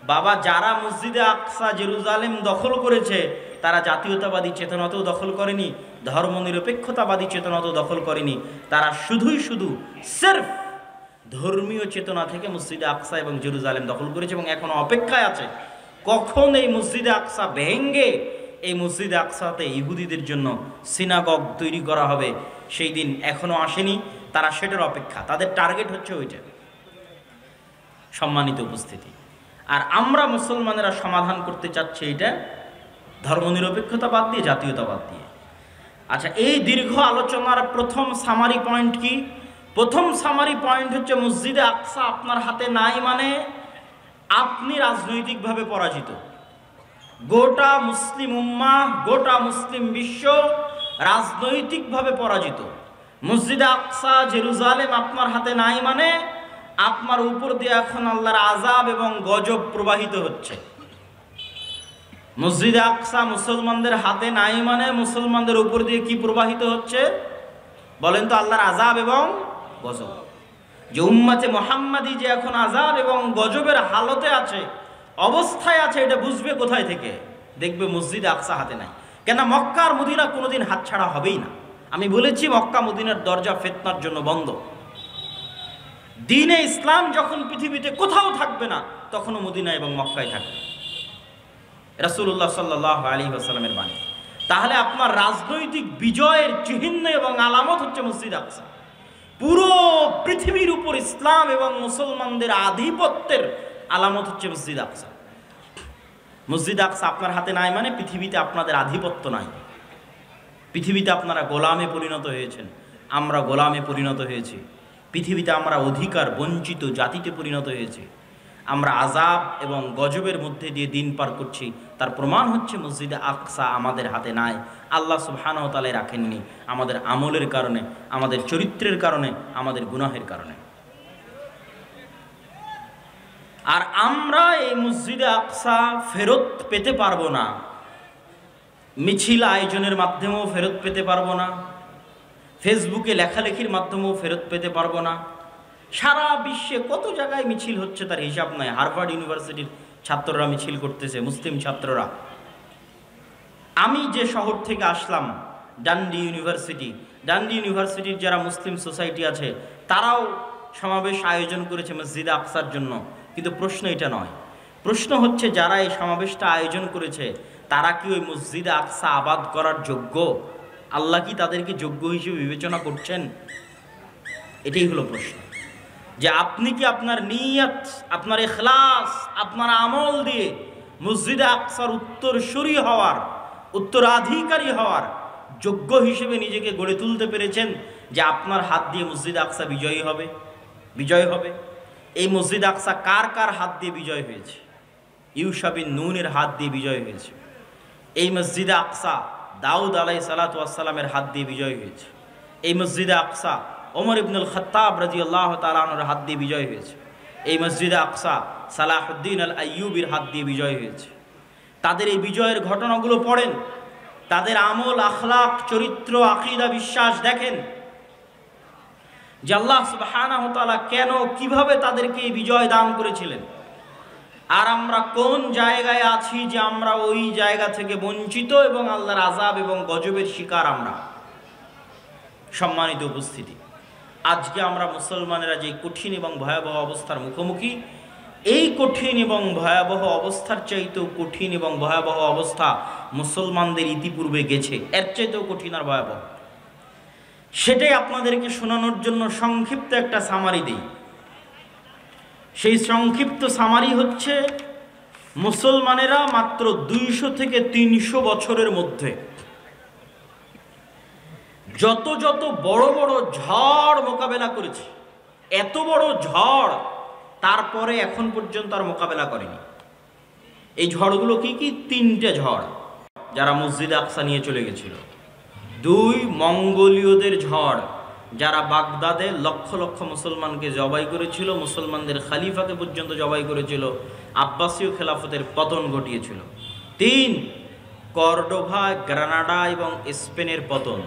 A: বাবা, যারা মসজিদে আকসা জেরুজালেম দখল করেছে তারা জাতীয়তাবাদী চেতনাতেও দখল করেনি, ধর্মনিরপেক্ষতাবাদী চেতনাতেও দখল করেনি। তারা শুধুই শুধু সির্ফ ধর্মীয় চেতনা থেকে মসজিদে আকসা এবং জেরুজালেম দখল করেছে এবং এখনো অপেক্ষায় আছে কখন এই মসজিদে আকসা ভেঙ্গে এই মসজিদে আকসাতে ইহুদিদের জন্য সিনাগগ তৈরি করা হবে। সেই দিন এখনো আসেনি, তারা সেটার অপেক্ষা। তাদের টার্গেট হচ্ছে ওইটা। সম্মানিত উপস্থিতি, আর আমরা মুসলমানেরা সমাধান করতে চাচ্ছি এটা ধর্মনিরপেক্ষতা বাদ দিয়ে, জাতীয়তাবাদ দিয়ে। আচ্ছা, এই দীর্ঘ আলোচনার প্রথম সামারি পয়েন্ট কি? প্রথম সামারি পয়েন্ট হচ্ছে মসজিদে আকসা আপনার হাতে নাই মানে আপনি রাজনৈতিকভাবে পরাজিত। গোটা মুসলিম উম্মাহ, গোটা মুসলিম বিশ্ব রাজনৈতিকভাবে পরাজিত। মসজিদে আকসা জেরুজালেম আপনার হাতে নাই মানে আপনার উপর দিয়ে এখন আল্লাহর আযাব এবং গজব প্রবাহিত হচ্ছে। মসজিদে আকসা মুসলমানদের হাতে নাই মানে মুসলমানদের উপর দিয়ে কি প্রবাহিত হচ্ছে বলেন তো? আল্লাহর আযাব এবং গজব। যে উম্মতে মুহাম্মাদি যে এখন আযাব এবং গজবের হালতে আছে, অবস্থায় আছে, এটা বুঝবে কোথায় থেকে? দেখবে মসজিদে আকসা হাতে নাই। কেন? মক্কা আর মদিনা কোনোদিন হাতছাড়া হবেই না। আমি বলেছি মক্কা মদিনার দরজা ফিতনার জন্য বন্ধ। দ্বীনে ইসলাম যখন পৃথিবীতে কোথাও থাকবে না, তখনও মদিনা এবং মক্কায় থাকবে। রাসূলুল্লাহ সাল্লাল্লাহু আলাইহি ওয়াসাল্লামের বাণী। তাহলে আপনার রাজনৈতিক বিজয়ের চিহ্ন এবং আলামত হচ্ছে মসজিদ আকসা। পুরো পৃথিবীর উপর ইসলাম এবং মুসলমানদের আধিপত্যের আলামত হচ্ছে মসজিদ আকসা। মসজিদ আকসা আপনার হাতে নাই মানে পৃথিবীতে আপনাদের আধিপত্য নাই। পৃথিবীতে আপনারা গোলামে পরিণত হয়েছেন, আমরা গোলামে পরিণত হয়েছি। পৃথিবীতে আমরা অধিকার বঞ্চিত জাতিতে পরিণত হয়েছি। আমরা আযাব এবং গজবের মধ্যে দিয়ে দিন পার করছি। তার প্রমাণ হচ্ছে মসজিদে আকসা আমাদের হাতে নাই। আল্লাহ সুবহানাহু ওয়া তাআলা রাখেননি, আমাদের আমলের কারণে, আমাদের চরিত্রের কারণে, আমাদের গুনাহের কারণে। আর আমরা এই মসজিদে আকসা ফেরত পেতে পারবো না। মিছিল আয়োজনের মাধ্যমেও ফেরত পেতে পারবো না, ফেসবুকে লেখালেখির মাধ্যমেও ফেরত পেতে পারবো না। সারা বিশ্বে কত জায়গায় মিছিল হচ্ছে তার হিসাব নাই। হার্ভার্ড ইউনিভার্সিটির ছাত্ররা মিছিল করতেছে, মুসলিম ছাত্ররা। আমি যে শহর থেকে আসলাম, ডান্ডি ইউনিভার্সিটির যারা মুসলিম সোসাইটি আছে তারাও সমাবেশ আয়োজন করেছে মসজিদে আকসার জন্য। কিন্তু প্রশ্ন এটা নয়, প্রশ্ন হচ্ছে যারা এই সমাবেশটা আয়োজন করেছে তারা কি ওই মসজিদে আকসা আবাদ করার যোগ্য? আল্লাহ কি তাদেরকে যোগ্য হিসেবে বিবেচনা করছেন? এটাই হলো প্রশ্ন। যে আপনি কি আপনার নিয়ত, আপনার ইখলাস, আপনার আমল দিয়ে মসজিদে আকসার উত্তরসূরি হওয়ার, উত্তরাধিকারী হওয়ার যোগ্য হিসেবে নিজেকে গড়ে তুলতে পেরেছেন? যে আপনার হাত দিয়ে মসজিদে আকসা বিজয় হবে। এই মসজিদ আকসা কার কার হাত দিয়ে বিজয় হয়েছে? ইউশা বিন নুনের হাত দিয়ে বিজয় হয়েছে। এই মসজিদে আকসা দাউদ আলাইহিস সালাতু ওয়াস সালামের হাত দিয়ে বিজয় হয়েছে। এই মসজিদে আকসা ওমর ইবনুল খাত্তাব রাদিয়াল্লাহু তাআলা আনহুর হাত দিয়ে বিজয় হয়েছে। এই মসজিদে আকসা সালাহুদ্দিন আল আইয়ুবির হাত দিয়ে বিজয় হয়েছে। তাদের এই বিজয়ের ঘটনাগুলো পড়েন, তাদের আমল, আখলাক, চরিত্র, আকীদা, বিশ্বাস দেখেন যে আল্লাহ সুবহানাহু ওয়া তাআলা কেন, কিভাবে তাদেরকে এই বিজয় দান করেছিলেন। আর আমরা কোন জায়গায় আছি যে আমরা ওই জায়গা থেকে বঞ্চিত এবং আল্লাহর আযাব এবং গজবের শিকার আমরা। সম্মানিত উপস্থিতি, আজকে আমরা মুসলমানেরা যে কঠিন এবং ভয়াবহ অবস্থার মুখোমুখি, এই কঠিন এবং ভয়াবহ অবস্থার চাইতেও কঠিন এবং ভয়াবহ অবস্থা মুসলমানদের ইতিপূর্বে গেছে, এর চাইতেও কঠিন আর ভয়াবহ। সেটাই আপনাদেরকে শোনানোর জন্য সংক্ষিপ্ত একটা সামারি দিই। সেই সংক্ষিপ্ত সামারি হচ্ছে মুসলমানেরা মাত্র 200 থেকে 300 বছরের মধ্যে যত বড় বড় ঝড় মোকাবেলা করেছে, এত বড় ঝড় তারপরে এখন পর্যন্ত আর মোকাবেলা করেনি। এই ঝড়গুলো কি? 3টে ঝড় যারা মসজিদে আকসা নিয়ে চলে গেছিল। 2 মঙ্গোলীয়দের ঝড় যারা বাগদাদে লক্ষ লক্ষ মুসলমানকে জবাই করেছিল, মুসলমানদের খালিফাকে পর্যন্ত জবাই করেছিল, আব্বাসীয় খেলাফতের পতন ঘটিয়েছিল। 3 কর্ডোভা, গ্রানাডা এবং স্পেনের পতন।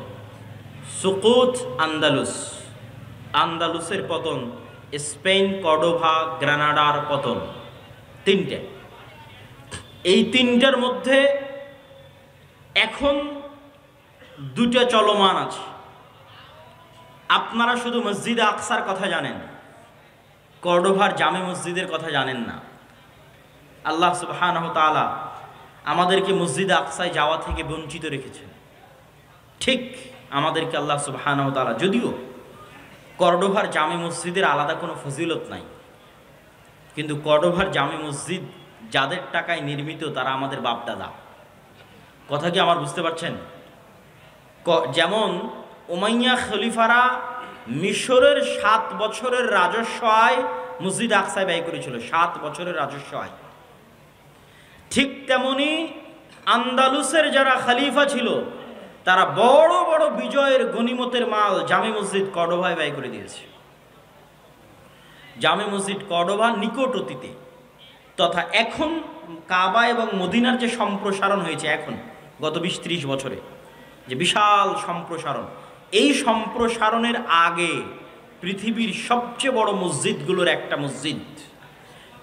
A: সুকুত আন্দালুসের পতন, স্পেন, কর্ডোভা, গ্রানাডার পতন। 3টে। এই 3টার মধ্যে এখন 2টা চলমান আছে। আপনারা শুধু মসজিদে আকসার কথা জানেন, কর্ডোভার জামে মসজিদের কথা জানেন না। আল্লাহ সুবহানাহু ওয়া তাআলা আমাদেরকে মসজিদে আকসায় যাওয়া থেকে বঞ্চিত রেখেছেন। ঠিক আমাদেরকে আল্লাহ সুবহানাহু ওয়া তাআলা, যদিও কর্ডোভার জামে মসজিদের আলাদা কোনো ফজিলত নাই, কিন্তু কর্ডোভার জামে মসজিদ যাদের টাকায় নির্মিত তারা আমাদের বাপদাদা। কথা কি আমার বুঝতে পারছেন? যেমন উমাইয়া খলিফারা মিশরের 7 বছরের রাজস্ব আয় মসজিদ আকসায় ব্যয় করেছিল, 7 বছরের রাজস্ব আয়। ঠিক তেমনি আন্দালুসের যারা খলিফা ছিল তারা বড় বড় বিজয়ের গনিমতের মাল জামে মসজিদ কর্ডোভায় ব্যয় করে দিয়েছে। জামে মসজিদ কর্ডোভা নিকট অতীতে তথা এখন কাবা এবং মদিনার যে সম্প্রসারণ হয়েছে এখন গত 20-30 বছরে যে বিশাল সম্প্রসারণ, এই সম্প্রসারণের আগে পৃথিবীর সবচেয়ে বড় মসজিদগুলোর একটা মসজিদ,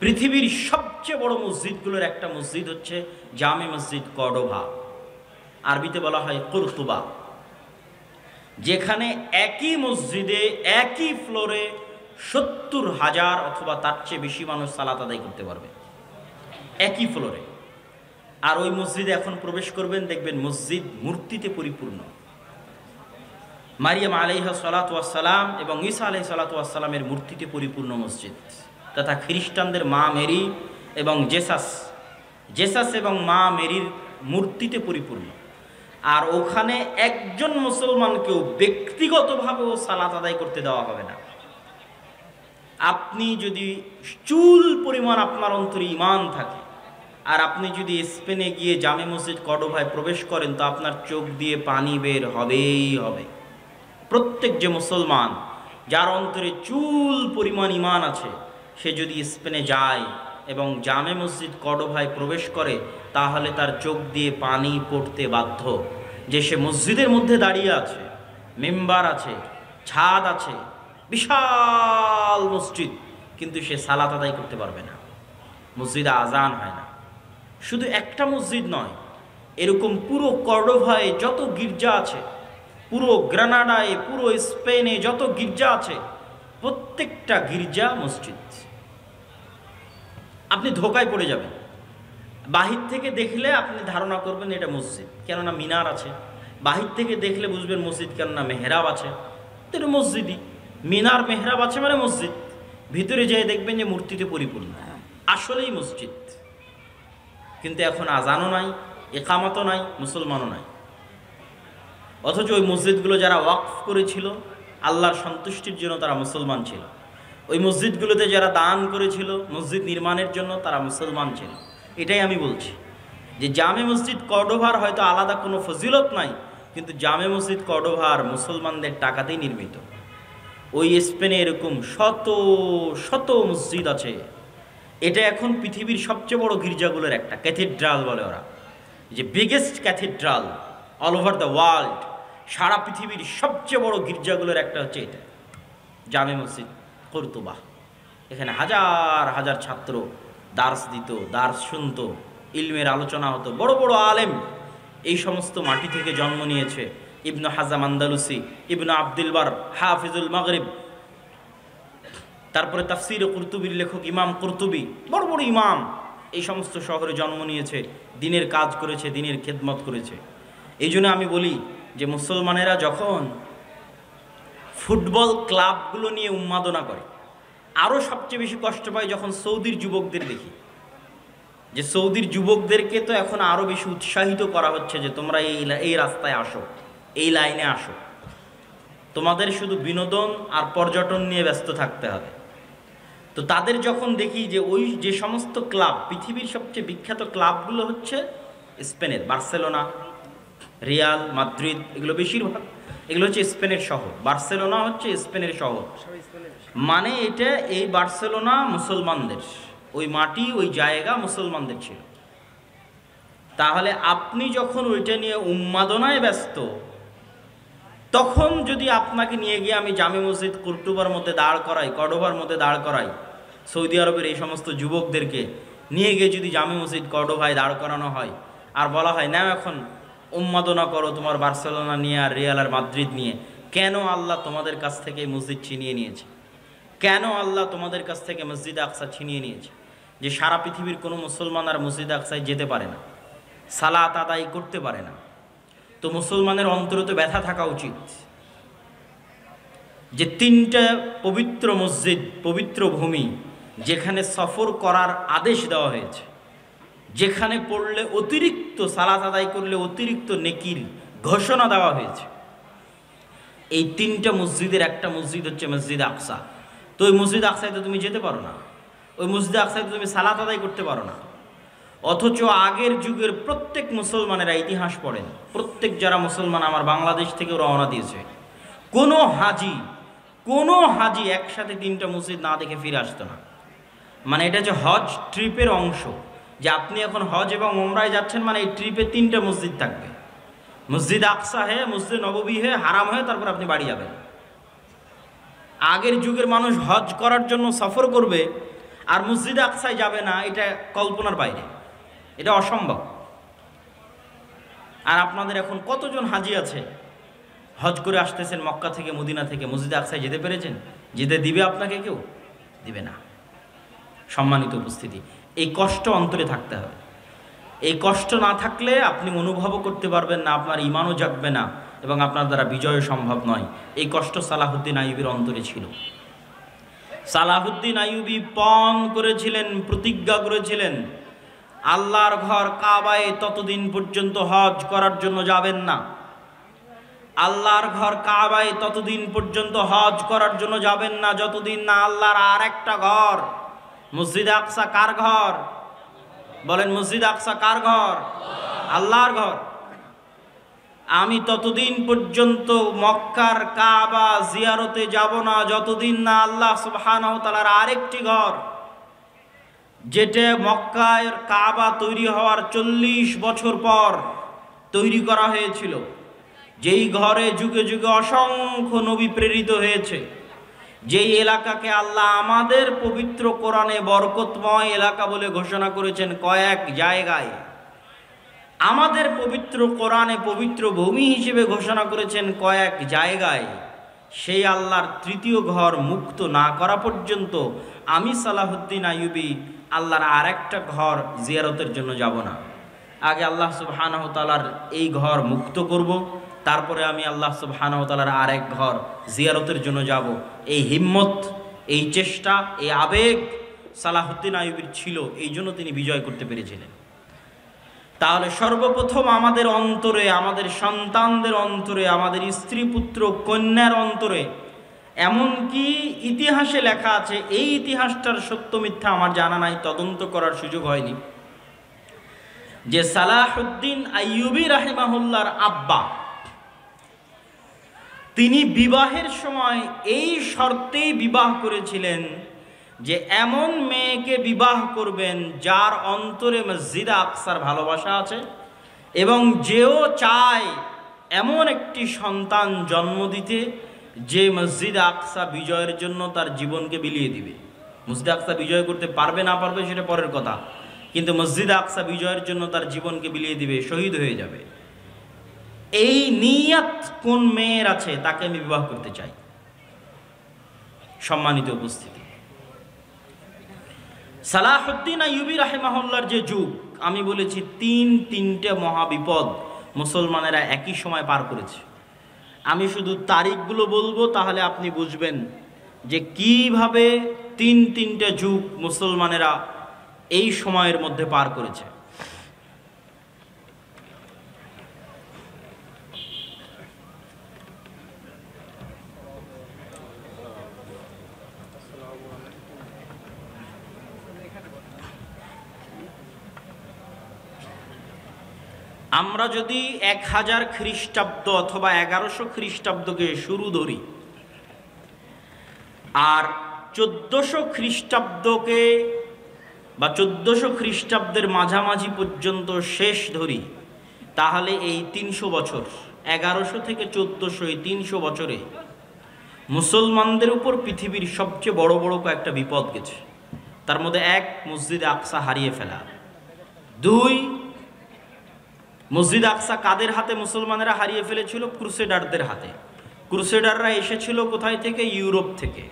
A: পৃথিবীর সবচেয়ে বড় মসজিদগুলোর একটা মসজিদ হচ্ছে জামে মসজিদ কর্ডোভা, আরবিতে বলা হয় কুরতুবা, যেখানে একই মসজিদে একই ফ্লোরে 70,000 অথবা তার চেয়ে বেশি মানুষ সালাত আদায় করতে পারবে একই ফ্লোরে। আর ওই মসজিদে এখন প্রবেশ করবেন, দেখবেন মসজিদ মূর্তিতে পরিপূর্ণ। মারিয়াম আলাইহা সালাতু ওয়াস সালাম এবং ঈসা আলাইহিস সালাতু ওয়াস সালামের মূর্তিতে পরিপূর্ণ মসজিদ, তথা খ্রিস্টানদের মা মেরি এবং জেসাস এবং মা মেরির মূর্তিতে পরিপূর্ণ। আর ওখানে একজন মুসলমানকেও ব্যক্তিগতভাবেও সালাত আদায় করতে দেওয়া হবে না। আপনি যদি চুল পরিমাণ আপনার অন্তরে ঈমান থাকে আর আপনি যদি স্পেনে গিয়ে জামে মসজিদ কর্ডোভায় প্রবেশ করেন, তো আপনার চোখ দিয়ে পানি বের হবেই হবে। প্রত্যেক যে মুসলমান যার অন্তরে চুল পরিমাণ ঈমান আছে, সে যদি স্পেনে যায় এবং জামে মসজিদ কর্ডোভায় প্রবেশ করে, তাহলে তার চোখ দিয়ে পানি পড়তে বাধ্য, যে সে মসজিদের মধ্যে দাঁড়িয়ে আছে, মেম্বার আছে, ছাদ আছে, বিশাল মসজিদ, কিন্তু সে সালাত আদায় করতে পারবে না, মসজিদে আজান হয় না। শুধু একটা মসজিদ নয়, এরকম পুরো কর্ডোভায় যত গির্জা আছে, পুরো গ্রানাডায়, পুরো স্পেনে যত গির্জা আছে, প্রত্যেকটা গির্জা মসজিদ। আপনি ধোকায় পড়ে যাবেন, বাহির থেকে দেখলে আপনি ধারণা করবেন এটা মসজিদ, কেননা মিনার আছে। বাহির থেকে দেখলে বুঝবেন মসজিদ, কেননা মেহরাব আছে, তো এটা মসজিদই। মিনার মেহরাব আছে মানে মসজিদ। ভিতরে যেয়ে দেখবেন যে মূর্তিতে পরিপূর্ণ, আসলেই মসজিদ। কিন্তু এখন আজানও নাই, একামতও নাই, মুসলমানও নাই। অথচ ওই মসজিদগুলো যারা ওয়াকফ করেছিল আল্লাহর সন্তুষ্টির জন্য, তারা মুসলমান ছিল। ওই মসজিদগুলোতে যারা দান করেছিল মসজিদ নির্মাণের জন্য, তারা মুসলমান ছিল। এটাই আমি বলছি যে জামে মসজিদ কর্ডোভার হয়তো আলাদা কোনো ফজিলত নাই, কিন্তু জামে মসজিদ কর্ডোভার মুসলমানদের টাকাতেই নির্মিত। ওই স্পেনে এরকম শত শত মসজিদ আছে। এটা এখন পৃথিবীর সবচেয়ে বড় গির্জাগুলোর একটা, ক্যাথিড্রাল বলে ওরা, যে biggest cathedral all over the world. সারা পৃথিবীর সবচেয়ে বড় গির্জাগুলোর একটা হচ্ছে এটা, জামে মসজিদ কর্তুবা। এখানে হাজার হাজার ছাত্র দার্স দিত, দার্স শুনতো, ইলমের আলোচনা হতো, বড় বড় আলেম এই সমস্ত মাটি থেকে জন্ম নিয়েছে। ইবনু হাজাম আন্দালুসি, ইবনু আব্দুল বার, হাফিজুল মাগরিব, তারপরে তাফসির কুরতুবির লেখক ইমাম কুরতুবি, বড় বড় ইমাম এই সমস্ত শহরে জন্ম নিয়েছে, দিনের কাজ করেছে, দিনের খেদমত করেছে। এই জন্য আমি বলি যে মুসলমানেরা যখন ফুটবল ক্লাবগুলো নিয়ে উন্মাদনা করে, আরও সবচেয়ে বেশি কষ্ট পায় যখন সৌদির যুবকদের দেখি, যে সৌদির যুবকদেরকে তো এখন আরও বেশি উৎসাহিত করা হচ্ছে যে তোমরা এই রাস্তায় আসো, এই লাইনে আসো, তোমাদের শুধু বিনোদন আর পর্যটন নিয়ে ব্যস্ত থাকতে হবে। তো তাদের যখন দেখি যে ওই যে সমস্ত ক্লাব, পৃথিবীর সবচেয়ে বিখ্যাত ক্লাবগুলো হচ্ছে স্পেনের, বার্সেলোনা, রিয়াল মাদ্রিদ, এগুলো বেশিরভাগ এগুলো হচ্ছে স্পেনের শহর। বার্সেলোনা হচ্ছে স্পেনের শহর, মানে এটা এই বার্সেলোনা মুসলমানদের, ওই মাটি ওই জায়গা মুসলমানদের ছিল। তাহলে আপনি যখন ওইটা নিয়ে উন্মাদনায় ব্যস্ত, তখন যদি আপনাকে নিয়ে গিয়ে আমি জামে মসজিদ কর্ডোভার মধ্যে দাঁড় করাই, কর্ডোভার মধ্যে দাঁড় করাই, সৌদি আরবের এই সমস্ত যুবকদেরকে নিয়ে গিয়ে যদি জামে মসজিদ কর্ডোভায় দাঁড় করানো হয় আর বলা হয় না এখন উন্মাদনা করো তোমার বার্সেলোনা নিয়ে আর রিয়াল আর মাদ্রিদ নিয়ে, কেন আল্লাহ তোমাদের কাছ থেকে মসজিদ ছিনিয়ে নিয়েছে? কেন আল্লাহ তোমাদের কাছ থেকে মসজিদ আকসা ছিনিয়ে নিয়েছে? যে সারা পৃথিবীর কোনো মুসলমান আর মসজিদ আকসায় যেতে পারে না, সালাত আদায় করতে পারে না। তো মুসলমানের অন্তরে তো ব্যথা থাকা উচিত যে তিনটা পবিত্র মসজিদ, পবিত্র ভূমি, যেখানে সফর করার আদেশ দেওয়া হয়েছে, যেখানে পড়লে অতিরিক্ত সালাত আদায় করলে অতিরিক্ত নেকির ঘোষণা দেওয়া হয়েছে, এই তিনটা মসজিদের একটা মসজিদ হচ্ছে মসজিদ আকসা। তো ওই মসজিদ আকসায় তো তুমি যেতে পারো না, ওই মসজিদ আকসায় তো তুমি সালাত আদায় করতে পারো না। অথচ আগের যুগের প্রত্যেক মুসলমানেরা ইতিহাস পড়েন, প্রত্যেক যারা মুসলমান আমার বাংলাদেশ থেকে রওনা দিয়েছে, কোনো হাজি একসাথে তিনটা মসজিদ না দেখে ফিরে আসতো না। মানে এটা হচ্ছে হজ ট্রিপের অংশ, যে আপনি এখন হজ এবং উমরায় যাচ্ছেন, মানে এই ট্রিপে তিনটা মসজিদ থাকবে, মসজিদ আকসা হে, মসজিদ নববী হে, হারাম হয়ে তারপর আপনি বাড়ি যাবেন। আগের যুগের মানুষ হজ করার জন্য সফর করবে আর মসজিদ আকসায় যাবে না, এটা কল্পনার বাইরে, এটা অসম্ভব। আর আপনাদের এখন কতজন হাজি আছে হজ করে আসতেছেন মক্কা থেকে, মদিনা থেকে, মসজিদ আকসায় যেতে পেরেছেন? যেতে দিবে আপনাকে? কেউ দিবে না। সম্মানিত উপস্থিতি, এই কষ্ট অন্তরে থাকতে হবে। এই কষ্ট না থাকলে আপনি অনুভবও করতে পারবেন না, আপনার ইমানও জাগবে না এবং আপনার দ্বারা বিজয় সম্ভব নয়। এই কষ্ট সালাহুদ্দিন আইয়ুবীর অন্তরে ছিল। সালাহুদ্দিন আইয়ুবী পণ করেছিলেন, প্রতিজ্ঞা করেছিলেন, আল্লাহর ঘর কাবায় ততদিন পর্যন্ত হজ করার জন্য যাবেন না। আল্লাহর ঘর কাবায় ততদিন পর্যন্ত হজ করার জন্য যাবেন না যতদিন না আল্লাহর আর একটা ঘর মসজিদ আকসা। কার ঘর বলেন? মসজিদ আকসা কার ঘর? আল্লাহর ঘর। আমি ততদিন পর্যন্ত মক্কার কাবা জিয়ারতে যাব না যতদিন না আল্লাহ সুবহানাহু ওয়া তাআলার আরেকটি ঘর, যেটা মক্কার কাবা তৈরি হওয়ার 40 বছর পর তৈরি করা হয়েছিল, যেই ঘরে যুগে যুগে অসংখ্য নবী প্রেরিত হয়েছে, যেই এলাকাকে আল্লাহ আমাদের পবিত্র কোরআনে বরকতময় এলাকা বলে ঘোষণা করেছেন কয়েক জায়গায়, আমাদের পবিত্র কোরআনে পবিত্র ভূমি হিসেবে ঘোষণা করেছেন কয়েক জায়গায়, সেই আল্লাহর তৃতীয় ঘর মুক্ত না করা পর্যন্ত আমি সালাহুদ্দিন আইয়ুবী আল্লাহর আরেকটা ঘর জিয়ারতের জন্য যাব না। আগে আল্লাহ সুবহানাহু ওয়া তাআলার এই ঘর মুক্ত করব, তারপরে আমি আল্লাহ সুবহানাহু ওয়া তাআলার আরেক ঘর জিয়ারতের জন্য যাব। এই হিম্মত, এই চেষ্টা, এই আবেগ সালাহুদ্দিন আইয়ুবীর ছিল, এই জন্য তিনি বিজয় করতে পেরেছিলেন। তাহলে সর্বপ্রথম আমাদের অন্তরে, আমাদের সন্তানদের অন্তরে, আমাদের স্ত্রী পুত্র কন্যার অন্তরে, এমনকি ইতিহাসে লেখা আছে, এই ইতিহাসটার সত্য মিথ্যা আমার জানা নাই, তদন্ত করার সুযোগ হয়নি, যে সালাহুদ্দিন আইয়ুবী রাহিমাহুল্লাহর আব্বা তিনি বিবাহের সময় এই শর্তেই বিবাহ করেছিলেন যে এমন মেয়েকে বিবাহ করবেন যার অন্তরে মসজিদ আকসার ভালোবাসা আছে এবং যেও চায় এমন একটি সন্তান জন্ম দিতে যে মসজিদ আকসা বিজয়ের জন্য তার জীবনকে বিলিয়ে দিবে। মসজিদ আকসা বিজয় করতে পারবে না পারবে সেটা পরের কথা, কিন্তু মসজিদ আকসা বিজয়ের জন্য তার জীবনকে বিলিয়ে দিবে, শহীদ হয়ে যাবে। এই নিয়ত কোন মেয়ের আছে তাকে আমি বিবাহ করতে চাই। সম্মানিত উপস্থিতি, সালাহুদ্দিন আইয়ুবী রাহিমাহুল্লাহর যে যুগ, আমি বলেছি তিনটে মহাবিপদ মুসলমানেরা একই সময় পার করেছে। আমি শুধু তারিখগুলো বলবো, তাহলে আপনি বুঝবেন যে কিভাবে তিনটে যুগ মুসলমানেরা এই সময়ের মধ্যে পার করেছে। আমরা যদি 1000 খ্রিস্টাব্দ অথবা 1100 খ্রিস্টাব্দকে শুরু ধরি আর 1400 খ্রিস্টাব্দকে বা 1400 খ্রিস্টাব্দের মাঝামাঝি পর্যন্ত শেষ ধরি, তাহলে এই 300 বছর, 1100 থেকে 1400, এই 300 বছরে মুসলমানদের উপর পৃথিবীর সবচেয়ে বড় বড় কয়েকটা বিপদ গেছে। তার মধ্যে 1, মসজিদ আকসা হারিয়ে ফেলা। 2, মসজিদ আকসা কাদের হাতে মুসলমানেরা হারিয়ে ফেলেছিল? ক্রুসেডারদের হাতে। ক্রুসেডাররা এসেছিল কোথায় থেকে? ইউরোপ থেকে,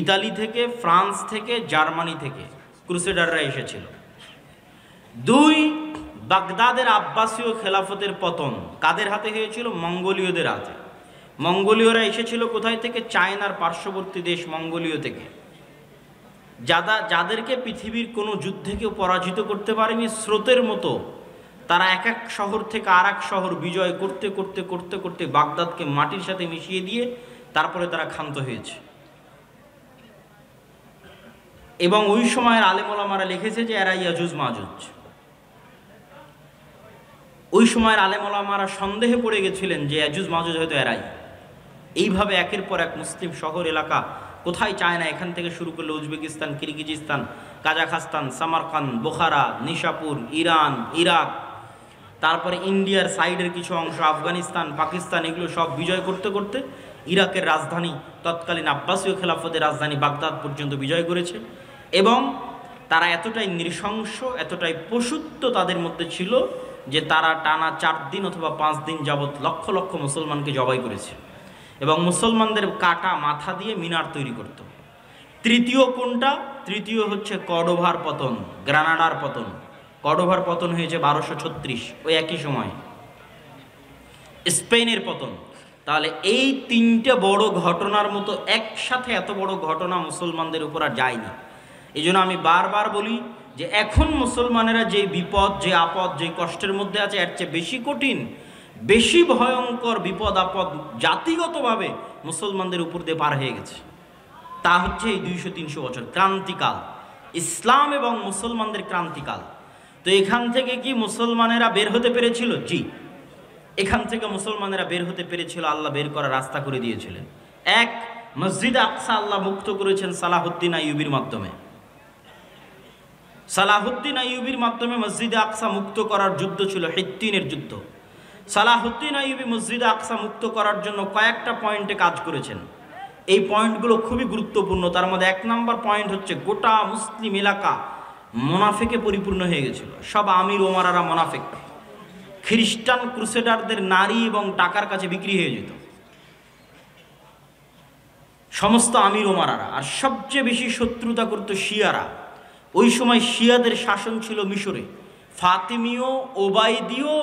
A: ইতালি থেকে, ফ্রান্স থেকে, জার্মানি থেকে ক্রুসেডাররা এসেছিল। 2, বাগদাদের আব্বাসীয় খেলাফতের পতন কাদের হাতে হয়েছিল? মঙ্গোলীয়দের হাতে। মঙ্গোলীয়রা এসেছিল কোথায় থেকে? চায়নার পার্শ্ববর্তী দেশ মঙ্গোলীয় থেকে, যাদেরকে পৃথিবীর কোনো যুদ্ধে কেউ পরাজিত করতে পারেনি। স্রোতের মতো তারা এক এক শহর থেকে আর এক শহর বিজয় করতে করতে করতে করতে বাগদাদকে মাটির সাথে মিশিয়ে দিয়ে তারপরে তারা ক্ষান্ত হয়েছে। এবং ওই সময়ের আলেম ওলামারা লিখেছে যে এরা ইয়াজুজ মাজুজ। ওই সময়ের আলেম ওলামারা সন্দেহে পড়ে গেছিলেন যে ইয়াজুজ মাজুজ হয়তো এরাই। এইভাবে একের পর এক মুসলিম শহর এলাকা, কোথায় চায় না, এখান থেকে শুরু করলে Uzbekistan, Kyrgyzstan, Kazakhstan, Samarkand, বোখারা, Nishapur, Iran, Iraq, তারপরে ইন্ডিয়ার সাইডের কিছু অংশ, আফগানিস্তান, পাকিস্তান, এগুলো সব বিজয় করতে করতে ইরাকের রাজধানী, তৎকালীন আব্বাসীয় খেলাফতের রাজধানী বাগদাদ পর্যন্ত বিজয় করেছে। এবং তারা এতটাই নৃশংস, এতটাই পশুত্ব তাদের মধ্যে ছিল যে তারা টানা 4 দিন অথবা 5 দিন যাবৎ লক্ষ লক্ষ মুসলমানকে জবাই করেছে এবং মুসলমানদের কাটা মাথা দিয়ে মিনার তৈরি করত। তৃতীয় কোনটা? তৃতীয় হচ্ছে কর্ডোভার পতন, গ্রানাডার পতন। কর্ডোভার পতন হয়েছে 1236, ওই একই সময় স্পেনের পতন। তাহলে এই 3টে বড় ঘটনার মতো একসাথে এত বড় ঘটনা মুসলমানদের উপর আর যায়নি। এই জন্য আমি বারবার বলি যে এখন মুসলমানেরা যে বিপদ, যে আপদ, যে কষ্টের মধ্যে আছে, এর চেয়ে বেশি কঠিন, বেশি ভয়ঙ্কর বিপদ আপদ জাতিগতভাবে মুসলমানদের উপর দিয়ে পার হয়ে গেছে। তা হচ্ছে এই 200-300 বছর ক্রান্তিকাল, ইসলাম এবং মুসলমানদের ক্রান্তিকাল। তো এখান থেকে কি মুসলমানেরা বের হতে পেরেছিল? জি, এখান থেকে মুসলমানেরা বের হতে পেরেছিল। আল্লাহ বের করার রাস্তা করে দিয়েছিলেন। এক, মসজিদ আকসা আল্লাহ মুক্ত করেছেন সালাহুদ্দিন আইয়ুবীর মাধ্যমে। সালাহুদ্দিন আইয়ুবীর মাধ্যমে মসজিদে আকসা মুক্ত করার যুদ্ধ ছিল হিত্তিনের যুদ্ধ। সালাহুদ্দিন আইয়ুবী মসজিদে আকসা মুক্ত করার জন্য কয়েকটা পয়েন্টে কাজ করেছেন। এই পয়েন্টগুলো খুবই গুরুত্বপূর্ণ। তার মধ্যে 1 নম্বর পয়েন্ট হচ্ছে গোটা মুসলিম এলাকা মোনাফেকে পরিপূর্ণ হয়ে গেছিল। সব আমির ওমারারা মোনাফেক, খ্রিস্টান ক্রুসেডারদের নারী এবং টাকার কাছে বিক্রি হয়ে যেত সমস্ত আমির ওমারারা। আর সবচেয়ে বেশি শত্রুতা করত শিয়ারা। ওই সময় শিয়াদের শাসন ছিল মিশরে, ফাতিমীয়, ওবায়দীয়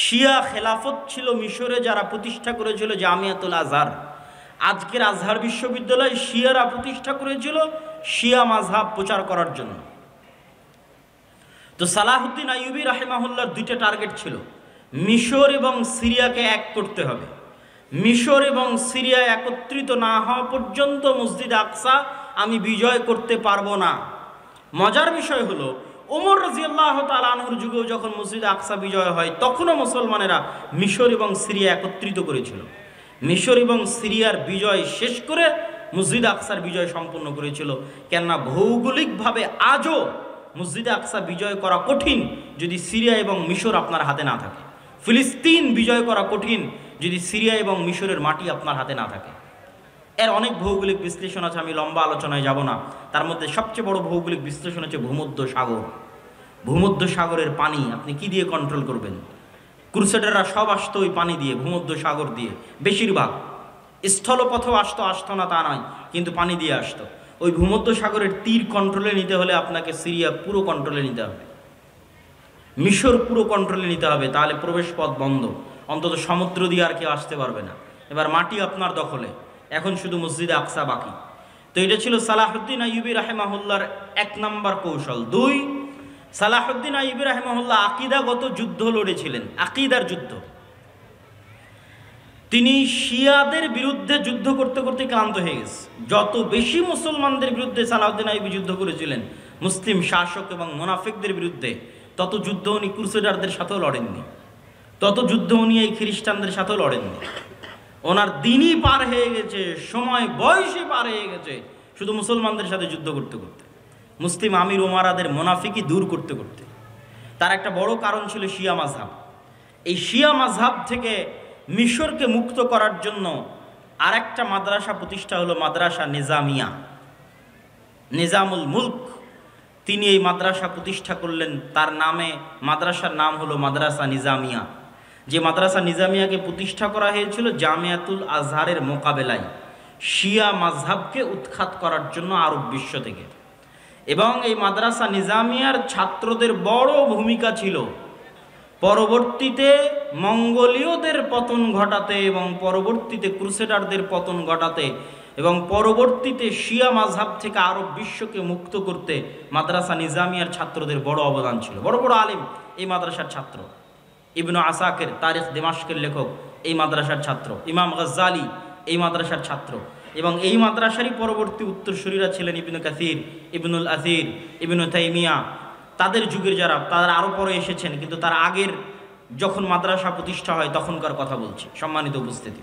A: শিয়া খেলাফত ছিল মিশরে, যারা প্রতিষ্ঠা করেছিল জামিয়াতুল আজহার। আজকের আজহার বিশ্ববিদ্যালয় শিয়ারা প্রতিষ্ঠা করেছিল শিয়া মাযহাব প্রচার করার জন্য। তো সালাহুদ্দিন আইয়ুবী রাহিমাহুল্লাহর 2টা টার্গেট ছিল। মিশর এবং সিরিয়াকে এক করতে হবে। মিশর এবং সিরিয়া একত্রিত না হওয়া পর্যন্ত মসজিদ আকসা আমি বিজয় করতে পারবো না। মজার বিষয় হলো ওমর রাদিয়াল্লাহু তাআলা আনহুর যুগেও যখন মসজিদ আকসা বিজয় হয় তখনও মুসলমানেরা মিশর এবং সিরিয়া একত্রিত করেছিল। মিশর এবং সিরিয়ার বিজয় শেষ করে মসজিদ আকসার বিজয় সম্পন্ন করেছিল। কেননা ভৌগোলিকভাবে আজও মসজিদে আকসা বিজয় করা কঠিন যদি সিরিয়া এবং মিশর আপনার হাতে না থাকে। ফিলিস্তিন বিজয় করা কঠিন যদি সিরিয়া এবং মিশরের মাটি আপনার হাতে না থাকে। এর অনেক ভৌগোলিক বিশ্লেষণ আছে, আমি লম্বা আলোচনায় যাব না। তার মধ্যে সবচেয়ে বড় ভৌগোলিক বিশ্লেষণ হচ্ছে ভূমধ্য সাগর। ভূমধ্য সাগরের পানি আপনি কি দিয়ে কন্ট্রোল করবেন? ক্রুসেডাররা সব আসতো ওই পানি দিয়ে, ভূমধ্য সাগর দিয়ে। বেশিরভাগ স্থলপথেও আসতো না তা নয়, কিন্তু পানি দিয়ে আসতো। ওই ভূমধ্য সাগরের তীর কন্ট্রোলে নিতে হলে আপনাকে সিরিয়া পুরো কন্ট্রোলে নিতে হবে, মিশর পুরো কন্ট্রোলে নিতে হবে, তাহলে প্রবেশ পথ বন্ধ, অন্তত সমুদ্র দিয়ে আর কেউ আসতে পারবে না। এবার মাটি আপনার দখলে, এখন শুধু মসজিদে আকসা বাকি। তো এটা ছিল সালাহুদ্দিন আইয়ুবী রাহিমাহুল্লাহর 1 নম্বর কৌশল। 2, সালাহুদ্দিন আইয়ুবী রাহিমাহুল্লাহ আকীদাগত যুদ্ধ লড়েছিলেন, আকীদার যুদ্ধ। তিনি শিয়াদের বিরুদ্ধে যুদ্ধ করতে করতে ক্লান্ত হয়ে গেছে। যত বেশি মুসলমানদের বিরুদ্ধে সালাহুদ্দিন আইয়ুবী যুদ্ধ করেছিলেন, মুসলিম শাসক এবং মুনাফিকদের বিরুদ্ধে, তত যুদ্ধ উনি ক্রুসেডারদের সাথেও লড়েননি, তত যুদ্ধ উনি এই খ্রিস্টানদের সাথেও লড়েননি। ওনার দিনই পার হয়ে গেছে, সময় বয়সে পার হয়ে গেছে শুধু মুসলমানদের সাথে যুদ্ধ করতে করতে, মুসলিম আমির ওমারাদের মুনাফিকি দূর করতে করতে। তার একটা বড় কারণ ছিল শিয়া মাযহাব। এই শিয়া মাযহাব থেকে মিশরকে মুক্ত করার জন্য আরেকটা মাদ্রাসা প্রতিষ্ঠা হলো মাদ্রাসা নিজামিয়া। নিজামুল মুলক তিনি এই মাদ্রাসা প্রতিষ্ঠা করলেন। তার নামে মাদ্রাসার নাম হলো মাদ্রাসা নিজামিয়া। যে মাদ্রাসা নিজামিয়াকে প্রতিষ্ঠা করা হয়েছিল জামিয়াতুল আজহারের মোকাবেলায়, শিয়া মাযহাবকে উৎখাত করার জন্য আরব বিশ্ব থেকে। এবং এই মাদ্রাসা নিজামিয়ার ছাত্রদের বড় ভূমিকা ছিল পরবর্তীতে মঙ্গোলীয়দের পতন ঘটাতে এবং পরবর্তীতে ক্রুসেডারদের পতন ঘটাতে এবং পরবর্তীতে শিয়া মাযহাব থেকে আরব বিশ্বকে মুক্ত করতে মাদ্রাসা নিজামিয়ার ছাত্রদের বড় অবদান ছিল। বড় বড় আলেম এই মাদ্রাসার ছাত্র, ইবনু আসাকির তারিখ দিমাশকের লেখক এই মাদ্রাসার ছাত্র, ইমাম গাজ্জালি এই মাদ্রাসার ছাত্র, এবং এই মাদ্রাসারই পরবর্তী উত্তরসূরিরা ছিলেন ইবনু কাসির, ইবনুল আসির, ইবনু তাইমিয়া। তাদের যুগের যারা, তারা আরও পরে এসেছেন, কিন্তু তার আগের যখন মাদ্রাসা প্রতিষ্ঠা হয় তখনকার কথা বলছি, সম্মানিত উপস্থিতি।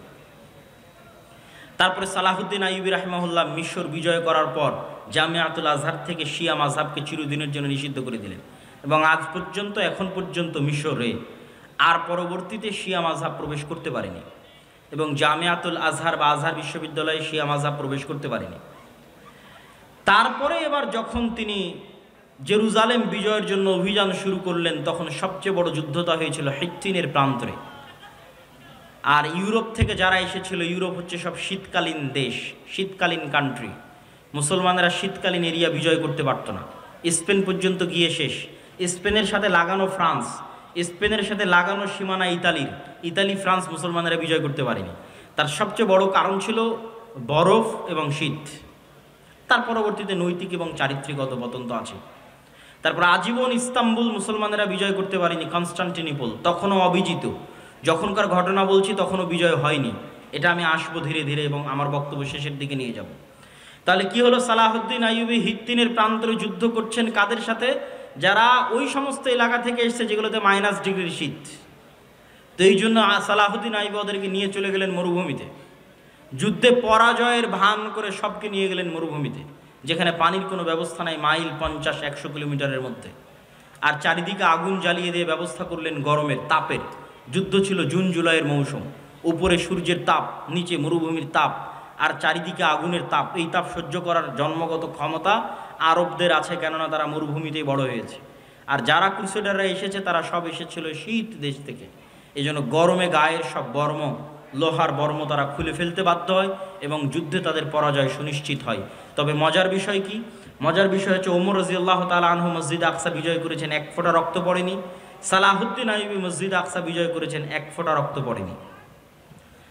A: তারপরে সালাহুদ্দিন আইয়ুবী রাহিমাহুল্লাহ মিশর বিজয় করার পর জামিয়াতুল আজহার থেকে শিয়া মাযহাবকে চিরদিনের জন্য নিষিদ্ধ করে দিলেন, এবং আজ পর্যন্ত, এখন পর্যন্ত মিশরে আর পরবর্তীতে শিয়া মাযহাব প্রবেশ করতে পারেনি, এবং জামিয়াতুল আজহার বা আজহার বিশ্ববিদ্যালয়ে শিয়া মাযহাব প্রবেশ করতে পারেনি। তারপরে এবার যখন তিনি জেরুজালেম বিজয়ের জন্য অভিযান শুরু করলেন, তখন সবচেয়ে বড় যুদ্ধটা হয়েছিল হিত্তিনের প্রান্তরে। আর ইউরোপ থেকে যারা এসেছিল, ইউরোপ হচ্ছে সব শীতকালীন দেশ, শীতকালীন কান্ট্রি। মুসলমানেরা শীতকালীন এরিয়া বিজয় করতে পারত না, স্পেন পর্যন্ত গিয়ে শেষ। স্পেনের সাথে লাগানো ফ্রান্স, স্পেনের সাথে লাগানো সীমানা ইতালির, ইতালি ফ্রান্স মুসলমানেরা বিজয় করতে পারেনি। তার সবচেয়ে বড় কারণ ছিল বরফ এবং শীত। তার পরবর্তীতে নৈতিক এবং চারিত্রিক অধঃপতন তো আছে। তারপর আজীবন ইস্তাম্বুল মুসলমানেরা বিজয় করতে পারেনি, কনস্টান্টিনোপল তখনও অবিজিত। যখনকার ঘটনা বলছি তখনও বিজয় হয়নি, এটা আমি আসবো ধীরে ধীরে এবং আমার বক্তব্য শেষের দিকে নিয়ে যাব। তাহলে কি হলো, সালাহুদ্দিন আইয়ুবী হিত্তিনের প্রান্তরে যুদ্ধ করছেন কাদের সাথে? যারা ওই সমস্ত এলাকা থেকে এসছে যেগুলোতে -ডিগ্রির শীত। তো এই জন্য সালাহুদ্দিন আইয়ুবী ওদেরকে নিয়ে চলে গেলেন মরুভূমিতে, যুদ্ধে পরাজয়ের ভান করে সবকে নিয়ে গেলেন মরুভূমিতে, যেখানে পানির কোনো ব্যবস্থা নাই, মাইল 50-100 কিলোমিটারের মধ্যে। আর চারিদিকে আগুন জ্বালিয়ে দিয়ে ব্যবস্থা করলেন গরমের, তাপের। যুদ্ধ ছিল জুন জুলাইয়ের মৌসুম, উপরে সূর্যের তাপ, নিচে মরুভূমির তাপ, আর চারিদিকে আগুনের তাপ। এই তাপ সহ্য করার জন্মগত ক্ষমতা আরবদের আছে, কেননা তারা মরুভূমিতেই বড় হয়েছে। আর যারা ক্রুসেডাররা এসেছে তারা সব এসেছিল শীত দেশ থেকে, এই জন্য গরমে গায়ের সব বর্ম, লোহার বর্ম তারা খুলে ফেলতে বাধ্য হয় এবং যুদ্ধে তাদের পরাজয় সুনিশ্চিত হয়। তবে মজার বিষয় কি? মজার বিষয় হচ্ছে ওমর রাদিয়াল্লাহু তাআলা আনহু মসজিদ আকসা বিজয় করেছেন, এক ফোঁটা রক্ত পড়েনি। সালাহুদ্দিন আইয়ুবী মসজিদ আকসা বিজয় করেছেন, এক ফোঁটা রক্ত পড়েনি।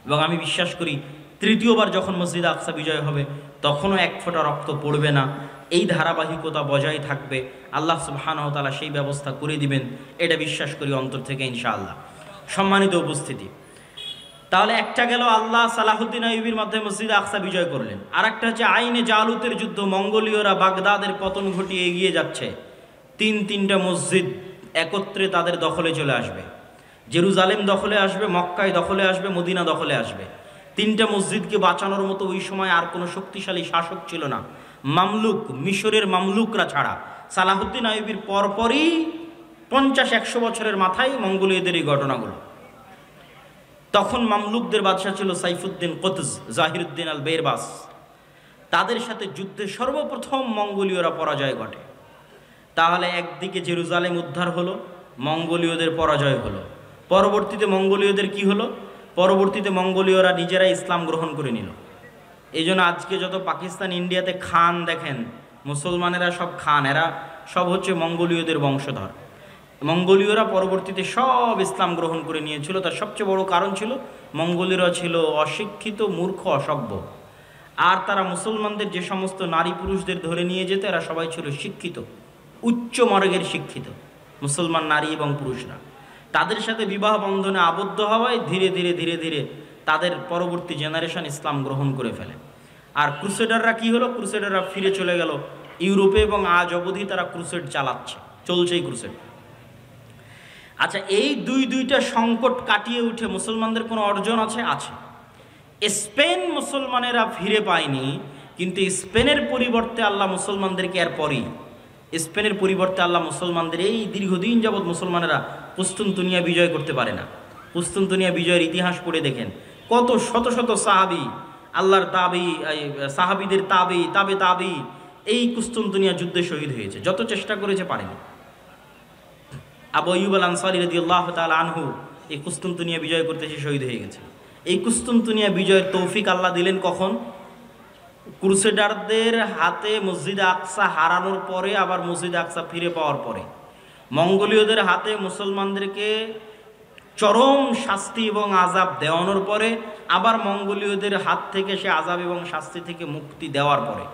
A: এবং আমি বিশ্বাস করি তৃতীয়বার যখন মসজিদ আকসা বিজয় হবে তখনও এক ফোঁটা রক্ত পড়বে না। এই ধারাবাহিকতা বজায় থাকবে, আল্লাহ সুবহানাহু ওয়া তাআলা সেই ব্যবস্থা করে দিবেন, এটা বিশ্বাস করি অন্তর থেকে ইনশাআল্লাহ। সম্মানিত উপস্থিতি, তাহলে একটা গেল আল্লাহ সালাহুদ্দিন আইয়ুবীর মাধ্যমে মসজিদ আকসা বিজয় করলেন। আর একটা হচ্ছে আইনে জালুতের যুদ্ধ, মঙ্গোলীয়রা বাগদাদের পতন ঘটিয়ে এগিয়ে যাচ্ছে, তিনটা মসজিদ একত্রে তাদের দখলে চলে আসবে। জেরুজালেম দখলে আসবে, মক্কায় দখলে আসবে, মদিনা দখলে আসবে। তিনটা মসজিদকে বাঁচানোর মতো ওই সময় আর কোনো শক্তিশালী শাসক ছিল না, মামলুক, মিশরের মামলুকরা ছাড়া। সালাহুদ্দিন আইয়ুবীর পরপরই 50-100 বছরের মাথায় মঙ্গোলীয়দের এই ঘটনাগুলো। তখন মামলুকদের বাদশা ছিল সাইফুদ্দিন কুতজ, জাহিরুদ্দিন আল বেরবাস। তাদের সাথে যুদ্ধে সর্বপ্রথম মঙ্গোলীয়রা পরাজয় ঘটে। তাহলে একদিকে জেরুজালেম উদ্ধার হলো, মঙ্গোলীয়দের পরাজয় হলো। পরবর্তীতে মঙ্গোলীয়দের কি হলো? পরবর্তীতে মঙ্গোলীয়রা নিজেরা ইসলাম গ্রহণ করে নিল। এই জন্য আজকে যত পাকিস্তান, ইন্ডিয়াতে খান দেখেন, মুসলমানেরা সব খান, এরা সব হচ্ছে মঙ্গোলীয়দের বংশধর। মঙ্গোলীয়রা পরবর্তীতে সব ইসলাম গ্রহণ করে নিয়েছিল। তার সবচেয়ে বড় কারণ ছিল মঙ্গোলীয়রা ছিল অশিক্ষিত, মূর্খ, অসভ্য। আর তারা মুসলমানদের যে সমস্ত নারী পুরুষদের ধরে নিয়ে যেত, এরা সবাই ছিল শিক্ষিত, উচ্চ মার্গের শিক্ষিত মুসলমান নারী এবং পুরুষরা। তাদের সাথে বিবাহ বন্ধনে আবদ্ধ হওয়ায় ধীরে ধীরে ধীরে ধীরে তাদের পরবর্তী জেনারেশন ইসলাম গ্রহণ করে ফেলে। আর ক্রুসেডাররা কি হলো? ক্রুসেডাররা ফিরে চলে গেল ইউরোপে, এবং আজ অবধি তারা ক্রুসেড চালাচ্ছে, চলছেই ক্রুসেড। আচ্ছা, এই দুইটা সংকট কাটিয়ে উঠে মুসলমানদের কোনো অর্জন আছে? আছে। স্পেন মুসলমানেরা ফিরে পায়নি, কিন্তু স্পেনের পরিবর্তে আল্লাহ মুসলমানদেরকে এরপরই, স্পেনের পরিবর্তে আল্লাহ মুসলমানদের, এই দীর্ঘদিন যাবৎ মুসলমানেরা কুস্তুনতুনিয়া বিজয় করতে পারে না। কুস্তুনতুনিয়া বিজয়ের ইতিহাস পড়ে দেখেন, কত শত শত সাহাবি, আল্লাহর তাবি, সাহাবিদের তাবে এই কুস্তুনতুনিয়া যুদ্ধে শহীদ হয়েছে। যত চেষ্টা করেছে পারেনি। আবু আইয়ুব আল আনসারী রাদিয়াল্লাহু তাআলা আনহু এই কুস্তুনতুনিয়া বিজয় করতে এসে শহীদ হয়ে গেছে। এই কুস্তুনতুনিয়া বিজয়ের তৌফিক আল্লাহ দিলেন কখন? ক্রুসেডারদের হাতে মসজিদ আকসা হারানোর পরে, আবার মসজিদ আকসা ফিরে পাওয়ার পরে। মঙ্গোলীয়দের হাতে মুসলমানদেরকে চরম শাস্তি এবং আযাব দেওয়ানোর পরে, আবার মঙ্গোলীয়দের হাত থেকে সে আযাব এবং শাস্তি থেকে মুক্তি দেওয়ার পরে।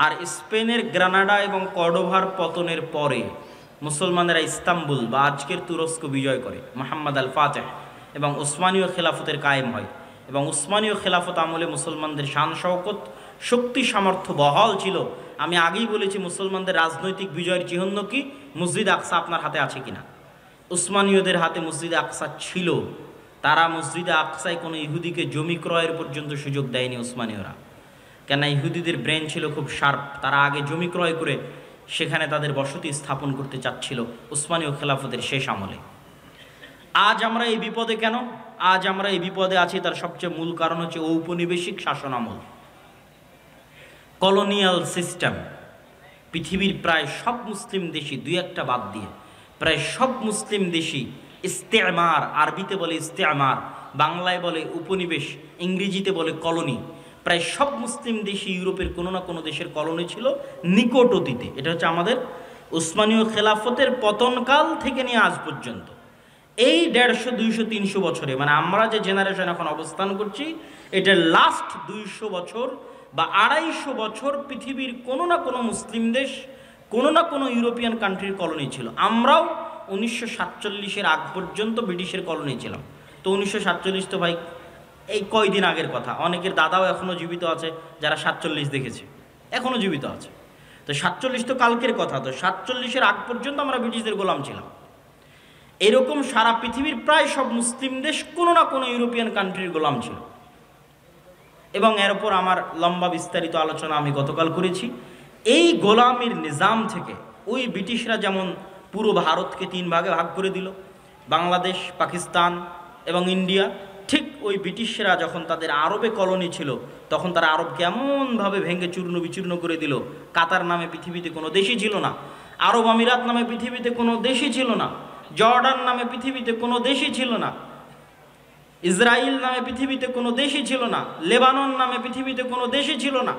A: আর স্পেনের গ্রানাডা এবং কর্ডোভার পতনের পরে মুসলমানেরা ইস্তাম্বুল বা আজকের তুরস্ক বিজয় করে, মুহাম্মদ আল ফাতেহ, এবং উসমানীয় খেলাফতের কায়েম হয়। এবং উসমানীয় খেলাফত আমলে মুসলমানদের শান শওকত, শক্তি সামর্থ্য বহাল ছিল। আমি আগেই বলেছি মুসলমানদের রাজনৈতিক বিজয়ের চিহ্ন কি? মসজিদ আকসা আপনার হাতে আছে কিনা? উসমানীয়দের হাতে মসজিদ আকসা ছিল। তারা মসজিদে আকসায় কোনো ইহুদিকে জমি ক্রয়ের পর্যন্ত সুযোগ দেয়নি উসমানীয়রা, কেন ইহুদিদের ব্রেন ছিল খুব শার্প। তারা আগে জমি ক্রয় করে সেখানে তাদের বসতি স্থাপন করতে চাচ্ছিল উসমানীয় খেলাফতের শেষ আমলে। আজ আমরা এই বিপদে কেন? আজ আমরা এই বিপদে আছি তার সবচেয়ে মূল কারণ হচ্ছে ঔপনিবেশিক শাসন আমল, কলোনিয়াল সিস্টেম। পৃথিবীর প্রায় সব মুসলিম দেশই, দুই একটা বাদ দিয়ে প্রায় সব মুসলিম দেশই ইস্তেমার, আরবিতে বলে ইস্তেমার, বাংলায় বলে উপনিবেশ, ইংরেজিতে বলে কলোনি। প্রায় সব মুসলিম দেশই ইউরোপের কোনো না কোনো দেশের কলোনি ছিল নিকট অতীতে। এটা হচ্ছে আমাদের উসমানীয় খেলাফতের পতনকাল থেকে নিয়ে আজ পর্যন্ত এই 150, 200, 300 বছরে, মানে আমরা যে জেনারেশন এখন অবস্থান করছি, এটার লাস্ট 200 বছর বা 250 বছর পৃথিবীর কোনো না কোনো মুসলিম দেশ, কোনো না কোনো ইউরোপিয়ান কান্ট্রির কলোনি ছিল। আমরাও 1947-এর আগ পর্যন্ত ব্রিটিশের কলোনি ছিলাম। তো 1947 তো ভাই এই কয়দিন আগের কথা। অনেকের দাদাও এখনও জীবিত আছে যারা 47 দেখেছে, এখনও জীবিত আছে। তো 47 তো কালকের কথা। তো 47-এর আগ পর্যন্ত আমরা ব্রিটিশদের গোলাম ছিলাম। এরকম সারা পৃথিবীর প্রায় সব মুসলিম দেশ কোনো না কোনো ইউরোপিয়ান কান্ট্রির গোলাম ছিল। এবং এর উপর আমার লম্বা বিস্তারিত আলোচনা আমি গতকাল করেছি। এই গোলামির নিজাম থেকে ওই ব্রিটিশরা যেমন পুরো ভারতকে 3 ভাগে ভাগ করে দিল, বাংলাদেশ, পাকিস্তান এবং ইন্ডিয়া, ঠিক ওই ব্রিটিশরা যখন তাদের আরবে কলোনি ছিল তখন তারা আরবকে এমনভাবে ভেঙে চূর্ণ বিচূর্ণ করে দিল। কাতার নামে পৃথিবীতে কোনো দেশই ছিল না, আরব আমিরাত নামে পৃথিবীতে কোনো দেশই ছিল না, জর্ডান নামে পৃথিবীতে কোনো দেশই ছিল না, ইসরায়েল নামে পৃথিবীতে কোনো দেশই ছিল না, লেবানন নামে পৃথিবীতে কোনো দেশই ছিল না।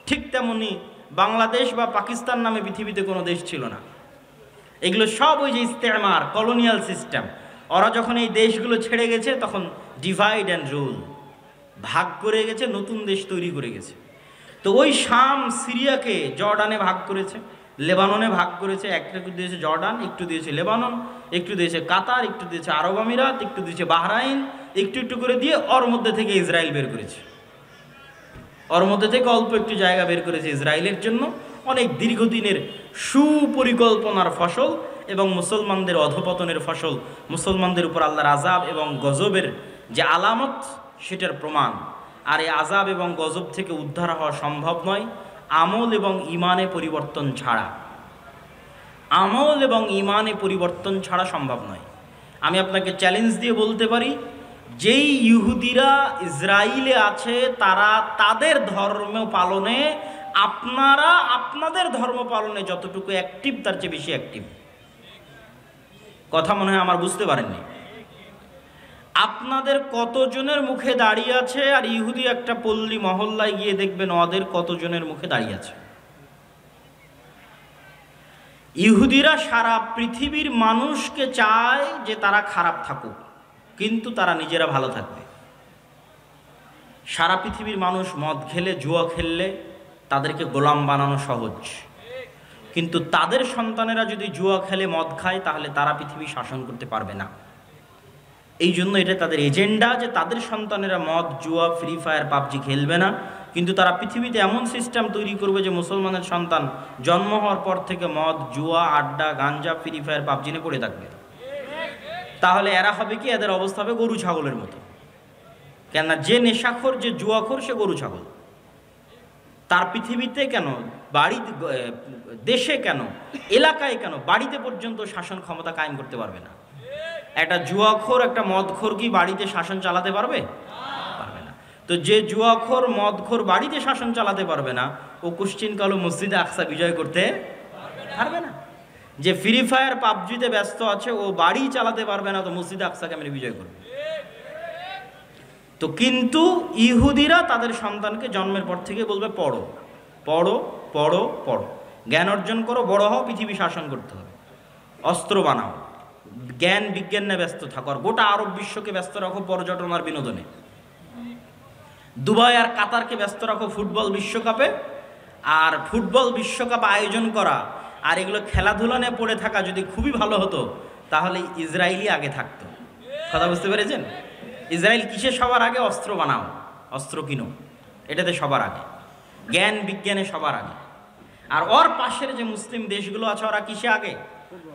A: ঠিক তেমনি বাংলাদেশ বা পাকিস্তান নামে পৃথিবীতে কোনো দেশ ছিল না। এগুলো সব ওই যে ইস্তেমার, কলোনিয়াল সিস্টেম। ওরা যখন এই দেশগুলো ছেড়ে গেছে তখন ডিভাইড অ্যান্ড রুল, ভাগ করে গেছে, নতুন দেশ তৈরি করে গেছে। তো ওই শাম, সিরিয়াকে জর্ডানে ভাগ করেছে, লেবাননে ভাগ করেছে। একটু দিয়েছে জর্ডান, একটু দিয়েছে লেবানন, একটু দিয়েছে কাতার, একটু দিয়েছে আরব আমিরাত, একটু দিয়েছে বাহরাইন, একটু একটু করে দিয়ে ওর মধ্যে থেকে ইসরায়েল বের করেছে। ওর মধ্যে থেকে অল্প একটু জায়গা বের করেছে ইসরায়েলের জন্য। অনেক দীর্ঘদিনের সুপরিকল্পনার ফসল এবং মুসলমানদের অধপতনের ফসল, মুসলমানদের উপর আল্লাহর আযাব এবং গজবের যে আলামত সেটার প্রমাণ। আর এই আযাব এবং গজব থেকে উদ্ধার হওয়া সম্ভব নয় আমল এবং ইমানে পরিবর্তন ছাড়া। আমল এবং ইমানে পরিবর্তন ছাড়া সম্ভব নয়। আমি আপনাকে চ্যালেঞ্জ দিয়ে বলতে পারি, যেই ইহুদিরা ইসরায়েলে আছে তারা তাদের ধর্ম পালনে, আপনারা আপনাদের ধর্ম পালনে যতটুকু অ্যাক্টিভ তার চেয়ে বেশি অ্যাক্টিভ। কথা মনে হয় আমার বুঝতে পারেননি। আপনাদের কতজনের মুখে দাঁড়িয়ে আছে আর ইহুদি একটা পল্লী মহল্লায় গিয়ে দেখবেন ওদের কতজনের মুখে দাঁড়িয়ে আছে। ইহুদিরা সারা পৃথিবীর মানুষকে চায় যে তারা খারাপ থাকুক, কিন্তু তারা নিজেরা ভালো থাকবে। সারা পৃথিবীর মানুষ মদ খেলে, জুয়া খেললে তাদেরকে গোলাম বানানো সহজ, কিন্তু তাদের সন্তানেরা যদি জুয়া খেলে, মদ খায়, তাহলে তারা পৃথিবী শাসন করতে পারবে না। এই জন্য এটা তাদের এজেন্ডা যে তাদের সন্তানেরা মদ, জুয়া, ফ্রি ফায়ার, পাবজি খেলবে না, কিন্তু তারা পৃথিবীতে এমন সিস্টেম তৈরি করবে যে মুসলমানের সন্তান জন্ম হওয়ার পর থেকে মদ, জুয়া, আড্ডা, গাঞ্জা, ফ্রি ফায়ার, পাবজি নিয়ে পড়ে থাকবে। তাহলে এরা হবে কি? এদের অবস্থা হবে গরু ছাগলের মতো। কেননা যে নেশাখোর, যে জুয়াখোর, সে গরু ছাগল। তার পৃথিবীতে কেন, বাড়িতে, দেশে কেন, এলাকায় কেন, বাড়িতে পর্যন্ত শাসন ক্ষমতা কায়েম করতে পারবে না। একটা জুয়াখোর, একটা মদখোর কি বাড়িতে শাসন চালাতে পারবে? পারবে না। তো যে জুয়াখোর, মদখোর বাড়িতে শাসন চালাতে পারবে না, ও কোশ্চিন কালো মসজিদে আকসা বিজয় করতে পারবে না। যে ফ্রি ফায়ার, পাবজিতে ব্যস্ত আছে, ও বাড়ি চালাতে পারবে না, তো মসজিদে আকসা কেমন বিজয় করবে? তো কিন্তু ইহুদিরা তাদের সন্তানকে জন্মের পর থেকে বলবে পড়ো, পড়ো, পড়ো, পড়ো, জ্ঞান অর্জন করো, বড় হও, পৃথিবী শাসন করতে হবে, অস্ত্র বানাও, জ্ঞান বিজ্ঞান নিয়ে ব্যস্ত থাকো, আর গোটা আরব বিশ্বকে ব্যস্ত রাখো পর্যটন আর বিনোদনে, দুবাই আর কাতারকে ব্যস্ত রাখো ফুটবল বিশ্বকাপে। আর ফুটবল বিশ্বকাপ আয়োজন করা আর এগুলো খেলাধুলা নিয়ে পড়ে থাকা যদি খুবই ভালো হতো তাহলে ইসরায়েলই আগে থাকতো। কথা বুঝতে পেরেছেন? ইসরায়েল কিসে সবার আগে? অস্ত্র বানাও, অস্ত্র কিনো, এটাতে সবার আগে, জ্ঞান বিজ্ঞানে সবার আগে। আর ওর পাশের যে মুসলিম দেশগুলো আছে ওরা কিসে আগে?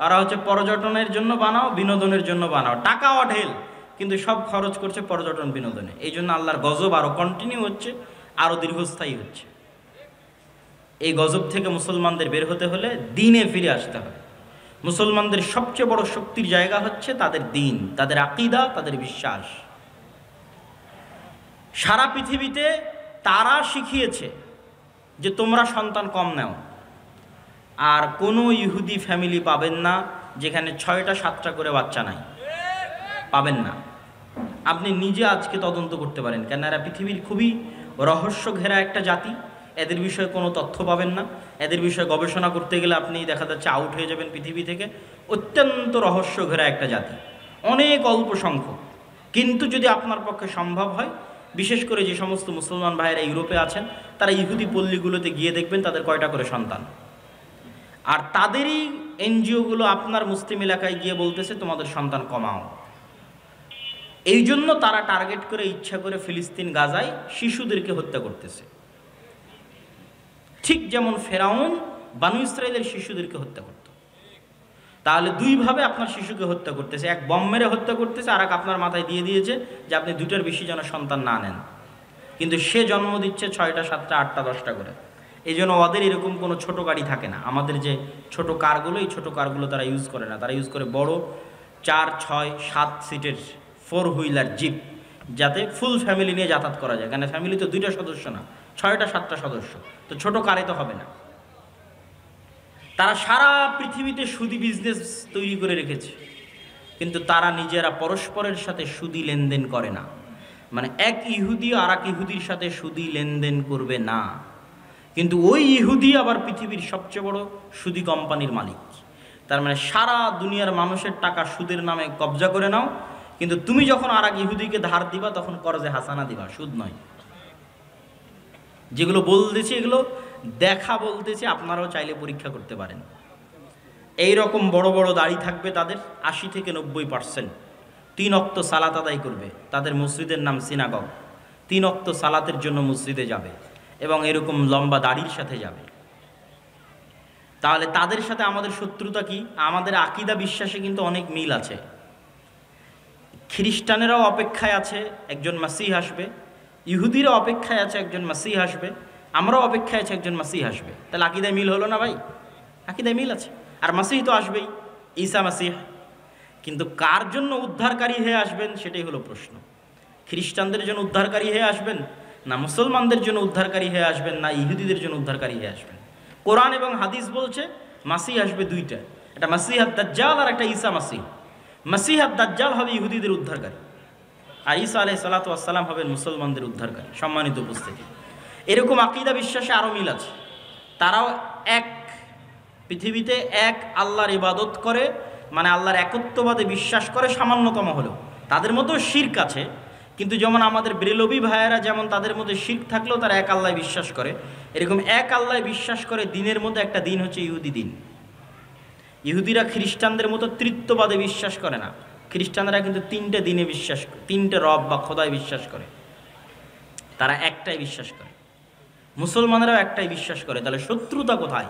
A: ওরা হচ্ছে পর্যটনের জন্য বানাও, বিনোদনের জন্য বানাও, টাকা অঢেল, কিন্তু সব খরচ করছে পর্যটন বিনোদনে। এই জন্য আল্লাহর গজব আরো কন্টিনিউ হচ্ছে, আরো দীর্ঘস্থায়ী হচ্ছে। এই গজব থেকে মুসলমানদের বের হতে হলে দ্বীনে ফিরে আসতে হবে। মুসলমানদের সবচেয়ে বড় শক্তির জায়গা হচ্ছে তাদের দ্বীন, তাদের আকীদা, তাদের বিশ্বাস। সারা পৃথিবীতে তারা শিখিয়েছে যে তোমরা সন্তান কম নাও, আর কোনো ইহুদি ফ্যামিলি পাবেন না যেখানে 6টা 7টা করে বাচ্চা নাই, পাবেন না। আপনি নিজে আজকে তদন্ত করতে পারেন, কেন এরা পৃথিবীর খুবই রহস্য ঘেরা একটা জাতি। এদের বিষয়ে কোনো তথ্য পাবেন না, এদের বিষয়ে গবেষণা করতে গেলে আপনি দেখা যাচ্ছে আউট হয়ে যাবেন পৃথিবী থেকে। অত্যন্ত রহস্য ঘেরা একটা জাতি, অনেক অল্প সংখ্যক। কিন্তু যদি আপনার পক্ষে সম্ভব হয়, বিশেষ করে যে সমস্ত মুসলমান ভাইয়েরা ইউরোপে আছেন, তারা ইহুদি পল্লীগুলোতে গিয়ে দেখবেন তাদের কয়টা করে সন্তান। আর তাদেরই এনজিওগুলো আপনার মুসলিম এলাকায় গিয়ে বলতেছে তোমাদের সন্তান কমাও। এই জন্য তারা টার্গেট করে ইচ্ছা করে ফিলিস্তিন গাজায় শিশুদেরকে হত্যা করতেছে। ঠিক যেমন ফেরাউন বানু ইসরায়েলের শিশুদেরকে হত্যা করত। তাহলে দুইভাবে আপনার শিশুকে হত্যা করতেছে, এক বম মেরে হত্যা করতেছে, আর এক আপনার মাথায় দিয়ে দিয়েছে যে আপনি 2টার বেশি যেন সন্তান না নেন। কিন্তু সে জন্ম দিচ্ছে 6টা 7টা 8টা 10টা করে। এই জন্য ওদের এরকম কোনো ছোট গাড়ি থাকে না। আমাদের যে ছোট কারগুলো, এই ছোট কারগুলো তারা ইউজ করে না, তারা ইউজ করে বড় 4, 6, 7 সিটের 4 হুইলার জিপ, যাতে ফুল ফ্যামিলি নিয়ে যাতায়াত করা যায়। কেন ফ্যামিলি তো 2টা সদস্য না, 6টা 7টা সদস্য, তো ছোট কারে তো হবে না। তারা সারা পৃথিবীতে সুদি বিজনেস তৈরি করে রেখেছে, কিন্তু তারা নিজেরা পরস্পরের সাথে সুদি লেনদেন করে না। মানে এক ইহুদি আর এক ইহুদির সাথে সুদি লেনদেন করবে না, কিন্তু ওই ইহুদি আবার পৃথিবীর সবচেয়ে বড় সুদি কোম্পানির মালিক। তার মানে সারা দুনিয়ার মানুষের টাকা সুদের নামে কবজা করে নাও, কিন্তু তুমি যখন আর এক ইহুদিকে ধার দিবা তখন করজে হাসানা দিবা, সুদ নয়। যেগুলো বলতেছি এগুলো দেখা বলতেছি, আপনারাও চাইলে পরীক্ষা করতে পারেন। এই রকম বড় বড় দাড়ি থাকবে তাদের, 80 থেকে 90%। 3 ওয়াক্ত সালাত আদায় করবে, তাদের মসজিদের নাম সিনাগগ। 3 ওয়াক্ত সালাতের জন্য মসজিদে যাবে এবং এরকম লম্বা দাড়ির সাথে যাবে। তাহলে তাদের সাথে আমাদের শত্রুতা কি? আমাদের আকীদা বিশ্বাসে কিন্তু অনেক মিল আছে। খ্রিস্টানেরাও অপেক্ষায় আছে একজন মাসিহ আসবে, ইহুদিরা অপেক্ষায় আছে একজন মাসিহ আসবে, আমরাও অপেক্ষায় আছে একজন মাসিহ আসবে। তাহলে আকীদায় মিল হলো না ভাই? আকীদায় মিল আছে, আর মাসিহ তো আসবেই, ঈসা মাসিহ। কিন্তু কার জন্য উদ্ধারকারী হয়ে আসবেন সেটাই হলো প্রশ্ন। খ্রিস্টানদের জন্য উদ্ধারকারী হয়ে আসবেন, না মুসলমানদের জন্য উদ্ধারকারী হয়ে আসবেন, না ইহুদিদের জন্য উদ্ধারকারী হয়ে আসবেন? কোরআন এবং হাদিস বলছে মাসিহ আসবে 2টা, একটা মাসিহ আদ-দাজ্জাল আর একটা ঈসা মাসিহ। মাসিহ আদ-দাজ্জাল হবে ইহুদিদের উদ্ধারকারী, আর ঈসা আলাইহিস সালাতু ওয়াস সালাম হবেন মুসলমানদের উদ্ধারকারী। সম্মানিত উপস্থিতি, এরকম আকীদা বিশ্বাসে আরও মিল আছে। তারাও এক পৃথিবীতে এক আল্লাহর ইবাদত করে, মানে আল্লাহর একত্ববাদে বিশ্বাস করে সামান্যতম হলেও। তাদের মধ্যেও শিরক আছে, কিন্তু যেমন আমাদের বেরেলভী ভাইয়েরা যেমন তাদের মধ্যে শিরক থাকলেও তারা এক আল্লাহ বিশ্বাস করে, এরকম এক আল্লাহ বিশ্বাস করে। দিনের মধ্যে একটা দিন হচ্ছে ইহুদি দিন। ইহুদিরা খ্রিস্টানদের মতো তৃত্ববাদে বিশ্বাস করে না। খ্রিস্টানরা কিন্তু 3টে দিনে বিশ্বাস করে, 3টে রব বা খোদায় বিশ্বাস করে, তারা একটাই বিশ্বাস করে। মুসলমানেরাও একটাই বিশ্বাস করে। তাহলে শত্রুতা কোথায়?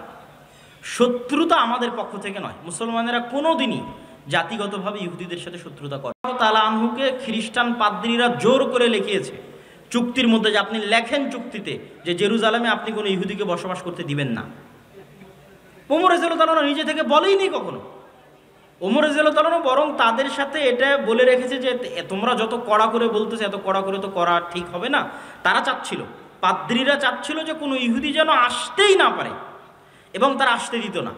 A: শত্রুতা আমাদের পক্ষ থেকে নয়। মুসলমানেরা কোনো দিনই জাতিগতভাবে ইহুদিদের সাথে শত্রুতা করে। তাআলা আনহুকে খ্রিস্টান পাদ্রীরা জোর করে লিখিয়েছে চুক্তির মধ্যে, যে আপনি লেখেন চুক্তিতে যে জেরুজালেমে আপনি কোনো ইহুদিকে বসবাস করতে দিবেন না। ওমর রাদিয়াল্লাহু তাআলা নিজে থেকে বলেইনি কখনো। ওমর রাদিয়াল্লাহু তাআলা বরং তাদের সাথে এটা বলে রেখেছে যে তোমরা যত কড়া করে বলতেছে এত কড়া করে তো করা ঠিক হবে না। তারা চাচ্ছিল, পাদ্রীরা চাচ্ছিল যে কোনো ইহুদি যেন আসতেই না পারে, এবং তারা আসতে দিত না।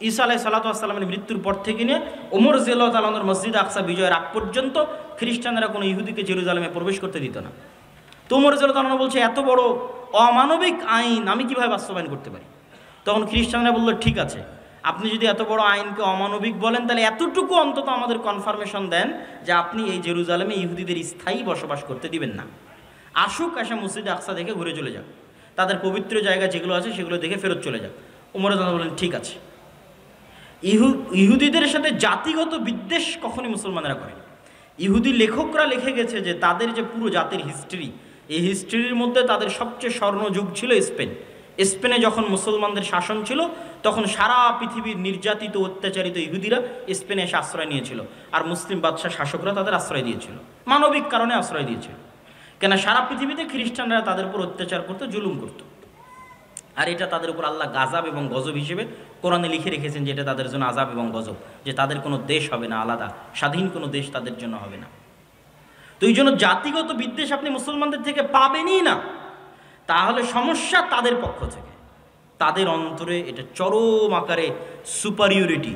A: ঈসা আলাইহিস সালাতু ওয়াস সালামের মৃত্যুর পর থেকে নিয়ে ওমর রাদিয়াল্লাহু তাআলার মসজিদ আকসা বিজয়ের আগ পর্যন্ত খ্রিস্টানরা কোনো ইহুদিকে জেরুজালেমে প্রবেশ করতে দিত না। তো ওমর রাদিয়াল্লাহু তাআলা বলছে এত বড় অমানবিক আইন আমি কিভাবে বাস্তবায়ন করতে পারি? তখন খ্রিস্টানরা বলল ঠিক আছে, আপনি যদি এত বড় আইনকে অমানবিক বলেন তাহলে এতটুকু অন্তত আমাদের কনফার্মেশন দেন যে আপনি এই জেরুজালেমে ইহুদিদের স্থায়ী বসবাস করতে দিবেন না। আসুক, এসে মসজিদ আকসা দেখে ঘুরে চলে যাক, তাদের পবিত্র জায়গা যেগুলো আছে সেগুলো দেখে ফেরত চলে যাক। ওমর রাদিয়াল্লাহু বললেন ঠিক আছে। ইহুদিদের সাথে জাতিগত বিদ্বেষ কখনই মুসলমানেরা করে। ইহুদি লেখকরা লিখে গেছে যে তাদের যে পুরো জাতির হিস্ট্রি, এই হিস্ট্রির মধ্যে তাদের সবচেয়ে স্বর্ণযুগ ছিল স্পেন। স্পেনে যখন মুসলমানদের শাসন ছিল তখন সারা পৃথিবীর নির্যাতিত অত্যাচারিত ইহুদিরা স্পেনে এসে আশ্রয় নিয়েছিল, আর মুসলিম বাদশাহ শাসকরা তাদের আশ্রয় দিয়েছিল, মানবিক কারণে আশ্রয় দিয়েছিল। কেন সারা পৃথিবীতে খ্রিস্টানরা তাদের উপর অত্যাচার করতো, জুলুম করত, আর এটা তাদের উপর আল্লাহ গাজাব এবং গজব হিসেবে কোরআনে লিখে রেখেছেন যে এটা তাদের জন্য আজাব এবং গজব, যে তাদের কোনো দেশ হবে না আলাদা, স্বাধীন কোনো দেশ তাদের জন্য হবে না। তো এই জন্য জাতিগত বিদ্বেষ আপনি মুসলমানদের থেকে পাবেনই না। তাহলে সমস্যা তাদের পক্ষ থেকে, তাদের অন্তরে এটা চরম আকারে সুপারিয়রিটি।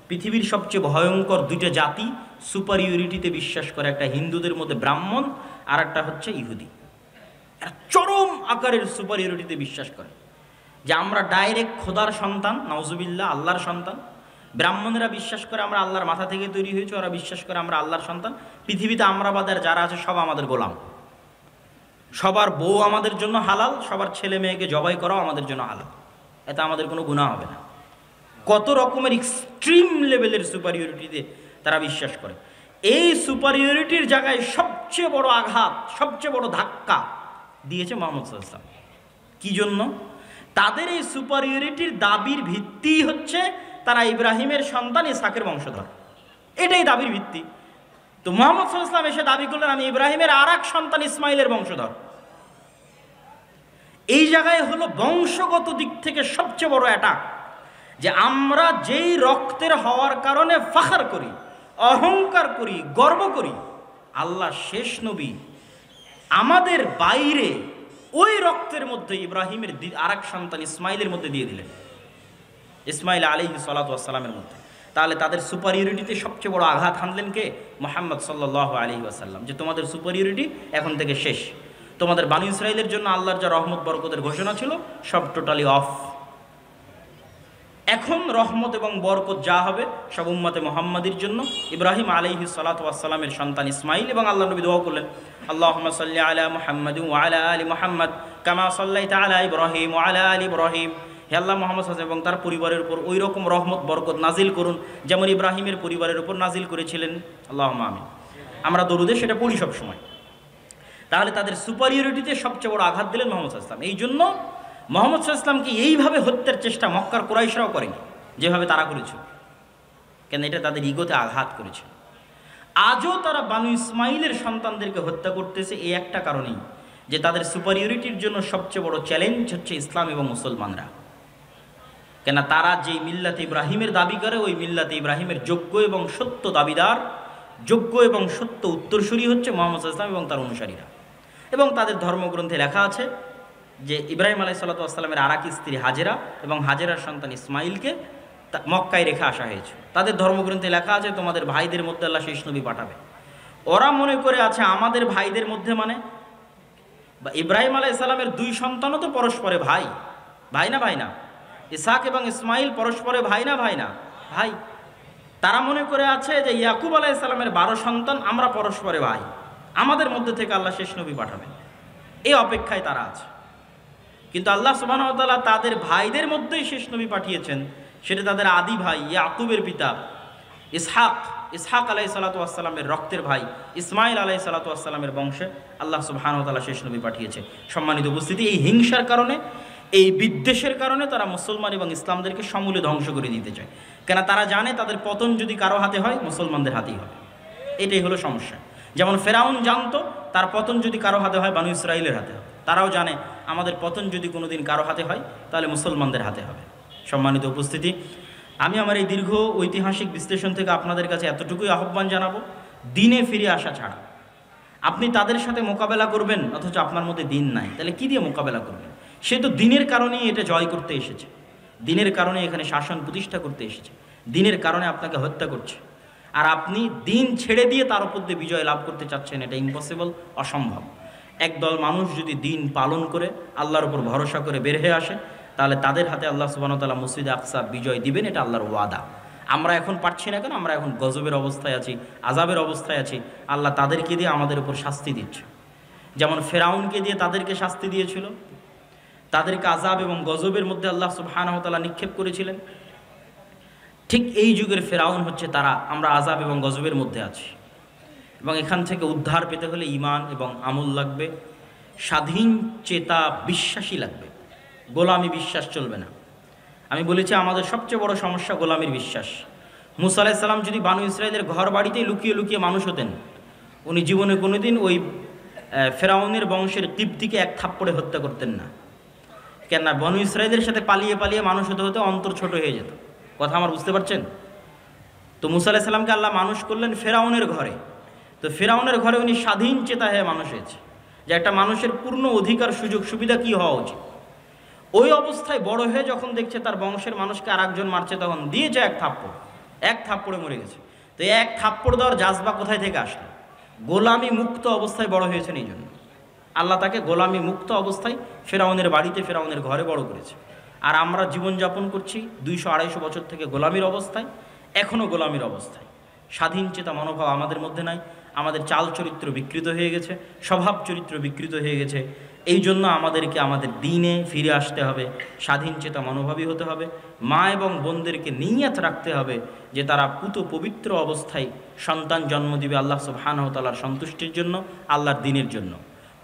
A: পৃথিবীর সবচেয়ে ভয়ঙ্কর দুইটা জাতি সুপারিয়রিটিতে বিশ্বাস করে, একটা হিন্দুদের মধ্যে ব্রাহ্মণ, আর একটা হচ্ছে ইহুদি। এরা চরম আকারের সুপারিয়রিটিতে বিশ্বাস করে যে আমরা ডাইরেক্ট খোদার সন্তান, নাউজুবিল্লাহ, আল্লাহর সন্তান। ব্রাহ্মণেরা বিশ্বাস করে আমরা আল্লাহর মাথা থেকে তৈরি হয়েছে, ওরা বিশ্বাস করে আমরা আল্লাহর সন্তান। পৃথিবীতে আমরা বাদের যারা আছে সব আমাদের গোলাম, সবার বউ আমাদের জন্য হালাল, সবার ছেলে মেয়েকে জবাই করাও আমাদের জন্য হালাল, এতে আমাদের কোনো গুনাহ হবে না। কত রকমের এক্সট্রিম লেভেলের সুপারিয়রিটিতে তারা বিশ্বাস করে। এই সুপারিয়রিটির জায়গায় সবচেয়ে বড় আঘাত, সবচেয়ে বড় ধাক্কা দিয়েছে মুহাম্মদ সাল্লাল্লাহু আলাইহি ওয়াসাল্লাম। কি জন্য? তাদের এই সুপারিয়রিটির দাবির ভিত্তি হচ্ছে তারা ইব্রাহিমের সন্তান, ইসহাকের বংশধর, এটাই দাবির ভিত্তি। তো মুহাম্মদ সাল্লাল্লাহু আলাইহি ওয়াসাল্লাম এসে দাবি করলেন আমি ইব্রাহিমের আর এক সন্তান ইসমাইলের বংশধর। এই জায়গায় হলো বংশগত দিক থেকে সবচেয়ে বড় অ্যাটাক, যে আমরা যেই রক্তের হওয়ার কারণে ফাখর করি, অহংকার করি, গর্ব করি, আল্লাহ শেষ নবী আমাদের বাইরে ওই রক্তের মধ্যে ইব্রাহিমের আর এক সন্তান ইসমাইলের মধ্যে দিয়ে দিলেন, ইসমাইল আলাইহিস সালাতু ওয়াস সালামের মধ্যে। তাহলে তাদের সুপারিয়রিটিতে সবচেয়ে বড় আঘাত হানলেন কে? মুহাম্মদ সাল্লাল্লাহু আলাইহি ওয়াসাল্লাম, যে তোমাদের সুপারিয়রিটি এখন থেকে শেষ, তোমাদের বানু ইসরাইলের জন্য আল্লাহর যা রহমত বরকতের ঘোষণা ছিল সব টোটালি অফ। এখন রহমত এবং বরকত যা হবে সব উম্মতে মুহাম্মাদির জন্য। ইব্রাহিম আলাইহিস সালাতু ওয়াস সালামের সন্তান ইসমাইল, এবং আল্লাহ নবী দোয়া করলেন আল্লাহুম্মা সাল্লি আলা মুহাম্মাদ ওয়া আলা আলি মুহাম্মাদ কামা সাল্লাইতা আলা ইব্রাহিম ওয়া আলা আলি ইব্রাহিম। হে আল্লাহ, মুহাম্মদ সাল্লাল্লাহু আলাইহি ওয়াসাল্লাম এবং তার পরিবারের উপর ওই রকম রহমত বরকত নাজিল করুন যেমন ইব্রাহিমের পরিবারের উপর নাজিল করেছিলেন। আল্লাহুম্মা আমিন। আমরা দরুদে সেটা পড়ি সব সময়। তাহলে তাদের সুপারিয়রিটিতে সবচেয়ে বড় আঘাত দিলেন মুহাম্মদ সাল্লাল্লাহু আলাইহি ওয়াসাল্লাম। এই জন্য মুহাম্মদ সাল্লাল্লাহু আলাইহি ওয়াসাল্লামকে এইভাবে হত্যার চেষ্টা মক্কার কুরাইশরাও করেনি যেভাবে তারা করেছিল, কেন এটা তাদের ইগোতে আঘাত করেছে। আজও তারা বানু ইসমাইলের সন্তানদেরকে হত্যা করতেছে এই একটা কারণেই, যে তাদের সুপারিয়রিটির জন্য সবচেয়ে বড় চ্যালেঞ্জ হচ্ছে ইসলাম এবং মুসলমানরা। কেন তারা যেই মিল্লাতে ইব্রাহিমের দাবি করে ওই মিল্লাতে ইব্রাহিমের যোগ্য এবং সত্য দাবিদার, যোগ্য এবং সত্য উত্তরসূরি হচ্ছে মুহাম্মদ সাল্লাল্লাহু আলাইহি ওয়াসাল্লাম এবং তার অনুসারীরা। এবং তাদের ধর্মগ্রন্থে লেখা আছে যে ইব্রাহিম আলাইহিস সালাতু ওয়াস সালামের আর এক স্ত্রী হাজেরা এবং হাজেরার সন্তান ইসমাইলকে মক্কায় রেখে আসা হয়েছে। তাদের ধর্মগ্রন্থে লেখা আছে তোমাদের ভাইদের মধ্যে আল্লাহ শেষ নবী পাঠাবে। ওরা মনে করে আছে আমাদের ভাইদের মধ্যে মানে ইব্রাহিম আলাইহিস সালামের দুই সন্তানও তো পরস্পরে ভাই, ভাই না ভাই না? ইসহাক এবং ইসমাইল পরস্পরে ভাই না ভাই না? ভাই। তারা মনে করে আছে যে ইয়াকুব আলাইহিস সালামের 12 সন্তান, আমরা পরস্পরে ভাই, আমাদের মধ্যে থেকে আল্লাহ শেষ নবী পাঠাবেন, এই অপেক্ষায় তারা আছে। কিন্তু আল্লাহ সুবহানাহু ওয়া তাআলা তাদের ভাইদের মধ্যেই শেষ নবী পাঠিয়েছেন, সেটা তাদের আদি ভাই ইয়াকুবের পিতা ইসহাক, ইসহাক আলাইহিস সালাতু ওয়াস সালামের রক্তের ভাই ইসমাইল আলাইহিস সালাতু ওয়াস সালামের বংশে আল্লাহ সুবহানাহু ওয়া তাআলা শেষ নবী পাঠিয়েছে। সম্মানিত উপস্থিতি, এই হিংসার কারণে, এই বিদ্বেষের কারণে তারা মুসলমান এবং ইসলামদেরকে সমূলে ধ্বংস করে দিতে চায়। কেন তারা জানে তাদের পতন যদি কারো হাতে হয় মুসলমানদের হাতেই হবে। এটাই হলো সমস্যা। যেমন ফেরাউন জানতো তার পতন যদি কারো হাতে হয় বানু ইসরাইলের হাতে হবে, তারাও জানে আমাদের পতন যদি কোনোদিন কারো হাতে হয় তাহলে মুসলমানদের হাতে হবে। সম্মানিত উপস্থিতি, আমি আমার এই দীর্ঘ ঐতিহাসিক বিশ্লেষণ থেকে আপনাদের কাছে এতটুকুই আহ্বান জানাবো, দিনে ফিরে আসা ছাড়া। আপনি তাদের সাথে মোকাবেলা করবেন অথচ আপনার মধ্যে দিন নাই, তাহলে কি দিয়ে মোকাবেলা করবেন? সে তো দিনের কারণেই এটা জয় করতে এসেছে, দিনের কারণে এখানে শাসন প্রতিষ্ঠা করতে এসেছে, দিনের কারণে আপনাকে হত্যা করছে। আর আপনি দিন ছেড়ে দিয়ে তার উপর দিয়ে বিজয় লাভ করতে চাচ্ছেন, এটা ইম্পসিবল, অসম্ভব। একদল মানুষ যদি দিন পালন করে আল্লাহর উপর ভরসা করে বের হয়ে আসে তাহলে তাদের হাতে আল্লাহ সুবহানাহু ওয়া তাআলা মসজিদে আকসা বিজয় দিবেন, এটা আল্লাহর ওয়াদা। আমরা এখন পারছি না কেন? আমরা এখন গজবের অবস্থায় আছি, আযাবের অবস্থায় আছি। আল্লাহ তাদেরকে দিয়ে আমাদের উপর শাস্তি দিচ্ছে, যেমন ফেরাউনকে দিয়ে তাদেরকে শাস্তি দিয়েছিল, তাদেরকে আযাব এবং গজবের মধ্যে আল্লাহ সুবহানাহু ওয়া তাআলা নিক্ষেপ করেছিলেন। ঠিক এই যুগের ফেরাউন হচ্ছে তারা। আমরা আযাব এবং গজবের মধ্যে আছি, এবং এখান থেকে উদ্ধার পেতে হলে ঈমান এবং আমল লাগবে, স্বাধীন চেতা বিশ্বাসী লাগবে। গোলামি বিশ্বাস চলবে না। আমি বলেছি আমাদের সবচেয়ে বড় সমস্যা গোলামির বিশ্বাস। মুসা আলাইহিস সালাম যদি বানু ইসরাঈলের ঘর বাড়িতেই লুকিয়ে লুকিয়ে মানুষ হতেন, উনি জীবনে কোনোদিন ওই ফেরাউনের বংশের কিবতীকে এক থাপ্পড়ে হত্যা করতেন না। কেননা বানু ইসরাঈলের সাথে পালিয়ে পালিয়ে মানুষ হতে হতে অন্তর ছোট হয়ে যেত। কথা আমার বুঝতে পারছেন? তো মুসা আলাইহিস সালামকে আল্লাহ মানুষ করলেন ফেরাউনের ঘরে। তো ফেরাউনের ঘরে উনি স্বাধীন চেতা হয়ে মানুষ হয়েছে, যে একটা মানুষের পূর্ণ অধিকার সুযোগ সুবিধা কি হওয়া উচিত। ওই অবস্থায় বড় হয়ে যখন দেখছে তার বংশের মানুষকে আর একজন মারছে, তখন দিয়েছে এক থাপ্পড়ে মরে গেছে। তো এক থাপ্পড় দেওয়ার জাজবা কোথায় থেকে আসলো? গোলামি মুক্ত অবস্থায় বড় হয়েছেন, এই জন্য আল্লাহ তাকে গোলামি মুক্ত অবস্থায় ফেরাউনের বাড়িতে ফেরাউনের ঘরে বড় করেছে। আর আমরা জীবনযাপন করছি 200-250 বছর থেকে গোলামির অবস্থায়, এখনও গোলামির অবস্থায়। স্বাধীন চেতা মনোভাব আমাদের মধ্যে নাই। আমাদের চাল চরিত্র বিকৃত হয়ে গেছে, স্বভাব চরিত্র বিকৃত হয়ে গেছে। এই জন্য আমাদেরকে আমাদের দিনে ফিরে আসতে হবে, স্বাধীন চেতা মনোভাবী হতে হবে। মা এবং বোনদেরকে নিয়ত রাখতে হবে যে তারা পুত পবিত্র অবস্থায় সন্তান জন্ম দিবে আল্লাহ সুবহানাহু ওয়া তাআলার সন্তুষ্টির জন্য, আল্লাহর দ্বীনের জন্য।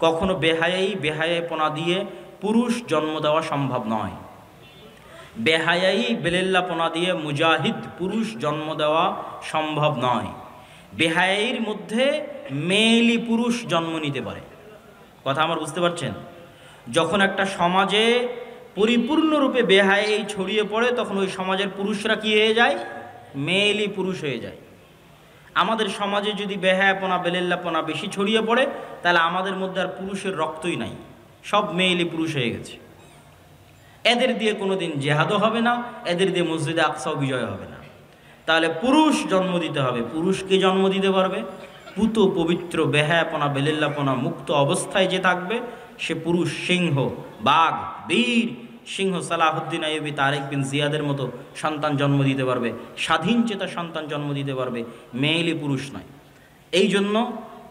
A: কখনো বেহায়াইপনা দিয়ে পুরুষ জন্ম দেওয়া সম্ভব নয়। বেহায়াই বেলেল্লাপনা দিয়ে মুজাহিদ পুরুষ জন্ম দেওয়া সম্ভব নয়। বেহায়াইর মধ্যে মেয়েলি পুরুষ জন্ম নিতে পারে। কথা আমার বুঝতে পারছেন? যখন একটা সমাজে পরিপূর্ণরূপে বেহায়াই ছড়িয়ে পড়ে, তখন ওই সমাজের পুরুষরা কি হয়ে যায়? মেয়েলি পুরুষ হয়ে যায়। আমাদের সমাজে যদি বেহায়াপনা বেলেল্লাপনা বেশি ছড়িয়ে পড়ে, তাহলে আমাদের মধ্যে আর পুরুষের রক্তই নাই, সব মেয়েলি পুরুষ হয়ে গেছে। এদের দিয়ে কোনোদিন জেহাদও হবে না, এদের দিয়ে মসজিদে আকসাও বিজয় হবে না। তাহলে পুরুষ জন্ম দিতে হবে। পুরুষকে জন্ম দিতে পারবে পুত পবিত্র বেহায়াপনা বেলেল্লাপনা মুক্ত অবস্থায় যে থাকবে, সে পুরুষ সিংহ, বাঘ, বীর সিংহ সালাহুদ্দিন আইয়ুবী, তারেক বিন জিয়াদের মতো সন্তান জন্ম দিতে পারবে, স্বাধীন চেতা সন্তান জন্ম দিতে পারবে, মেয়েলি পুরুষ নয়। এই জন্য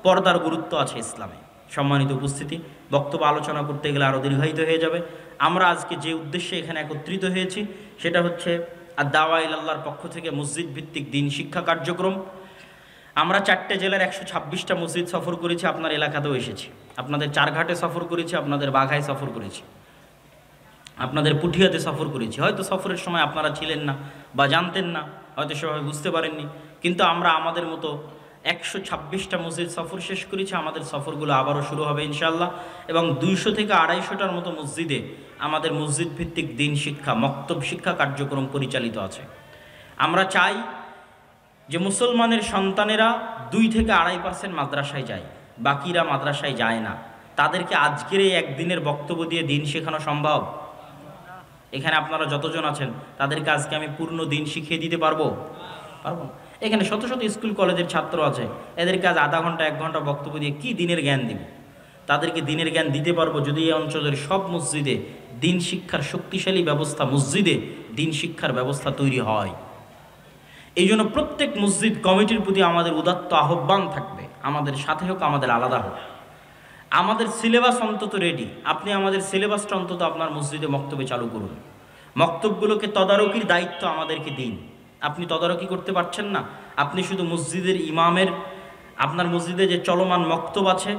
A: পর্দার গুরুত্ব আছে ইসলামে। সম্মানিত উপস্থিতি, বক্তব্য আলোচনা করতে গেলে আরও দীর্ঘায়িত হয়ে যাবে। আমরা আজকে যে উদ্দেশ্যে এখানে একত্রিত হয়েছি সেটা হচ্ছে দাওয়া ইলাল্লাহর পক্ষ থেকে মসজিদ ভিত্তিক দিন শিক্ষা কার্যক্রম। আমরা 4টে জেলার 126টা মসজিদ সফর করেছি, আপনার এলাকাতেও এসেছি। আপনাদের চারঘাটে সফর করেছি, আপনাদের বাঘায় সফর করেছি, আপনাদের পুঠিয়াতে সফর করেছি। হয়তো সফরের সময় আপনারা ছিলেন না বা জানতেন না, হয়তো সেভাবে বুঝতে পারেননি, কিন্তু আমরা আমাদের মতো 126টা মসজিদ সফর শেষ করেছি। আমাদের সফরগুলো আবারও শুরু হবে ইনশাআল্লাহ। এবং 200 থেকে 250টার মতো মসজিদে আমাদের মসজিদ ভিত্তিক দিন শিক্ষা, মক্তব শিক্ষা কার্যক্রম পরিচালিত আছে। আমরা চাই যে মুসলমানের সন্তানেরা 2 থেকে 2.5% মাদ্রাসায় যায়, বাকিরা মাদ্রাসায় যায় না। তাদেরকে আজকের এই একদিনের বক্তব্য দিয়ে দিন শেখানো সম্ভব? এখানে আপনারা যতজন আছেন তাদেরকে আজকে আমি পূর্ণ দিন শিখিয়ে দিতে পারবো? পারবো না। এখানে শত শত স্কুল কলেজের ছাত্র আছে, এদেরকে আজ আধা ঘন্টা 1 ঘন্টা বক্তব্য দিয়ে কি দিনের জ্ঞান দিব? তাদেরকে দিনের জ্ঞান দিতে পারবো যদি এই অঞ্চলের সব মসজিদে দিন শিক্ষার শক্তিশালী ব্যবস্থা, মসজিদে দিন শিক্ষার ব্যবস্থা তৈরি হয়। এই জন্য প্রত্যেক মসজিদ কমিটির প্রতি আমাদের উদাত্ত আহ্বান থাকবে, আমাদের সাথে হোক, আমাদের আলাদা হোক। আমাদের সিলেবাস অন্তত রেডি, আপনি আমাদের সিলেবাসটা অন্তত আপনার মসজিদে মক্তবে চালু করুন। মক্তবগুলোকে তদারকির দায়িত্ব আমাদেরকে দিন। আপনি তদারকি করতে পারছেন না, আপনি শুধু মসজিদের ইমামের, আপনার মসজিদে যে চলমান মক্তব আছে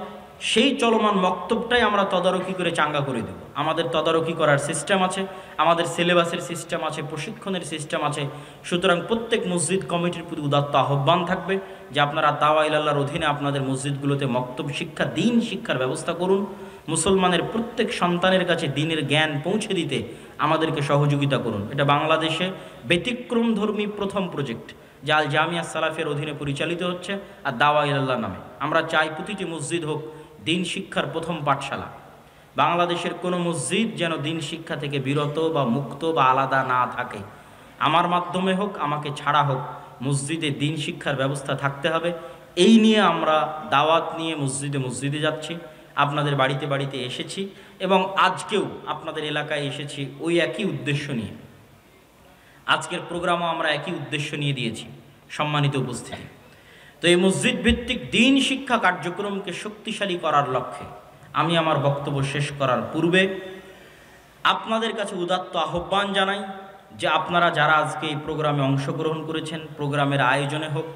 A: সেই চলমান মক্তবটাই আমরা তদারকি করে চাঙ্গা করে দেব। আমাদের তদারকি করার সিস্টেম আছে, আমাদের সিলেবাসের সিস্টেম আছে, প্রশিক্ষণের সিস্টেম আছে। সুতরাং প্রত্যেক মসজিদ কমিটির প্রতি উদাত্ত আহ্বান থাকবে যে আপনারা দাওয়া ইলাল্লাহর অধীনে আপনাদের মসজিদগুলোতে মক্তব শিক্ষা, দিন শিক্ষার ব্যবস্থা করুন। মুসলমানের প্রত্যেক সন্তানের কাছে দিনের জ্ঞান পৌঁছে দিতে আমাদেরকে সহযোগিতা করুন। এটা বাংলাদেশে ব্যতিক্রমধর্মী প্রথম প্রজেক্ট যা আল জামিয়া সালাফের অধীনে পরিচালিত হচ্ছে, আর দাওয়া ইলাল্লাহ নামে। আমরা চাই প্রতিটি মসজিদ হোক দিন শিক্ষার প্রথম পাঠশালা। বাংলাদেশের কোনো মসজিদ যেন দিন শিক্ষা থেকে বিরত বা মুক্ত বা আলাদা না থাকে। আমার মাধ্যমে হোক, আমাকে ছাড়া হোক, মসজিদে দিন শিক্ষার ব্যবস্থা থাকতে হবে। এই নিয়ে আমরা দাওয়াত নিয়ে মসজিদে মসজিদে যাচ্ছি, আপনাদের বাড়িতে বাড়িতে এসেছি, এবং আজকেও আপনাদের এলাকায় এসেছি ওই একই উদ্দেশ্য নিয়ে। আজকের প্রোগ্রামও আমরা একই উদ্দেশ্য নিয়ে দিয়েছি। সম্মানিত উপস্থিতি, তো এই মসজিদ ভিত্তিক দিন শিক্ষা কার্যক্রমকে শক্তিশালী করার লক্ষ্যে আমি আমার বক্তব্য শেষ করার পূর্বে আপনাদের কাছে উদাত্ত আহ্বান জানাই, যে আপনারা যারা আজকে এই প্রোগ্রামে অংশগ্রহণ করেছেন, প্রোগ্রামের আয়োজনে হোক,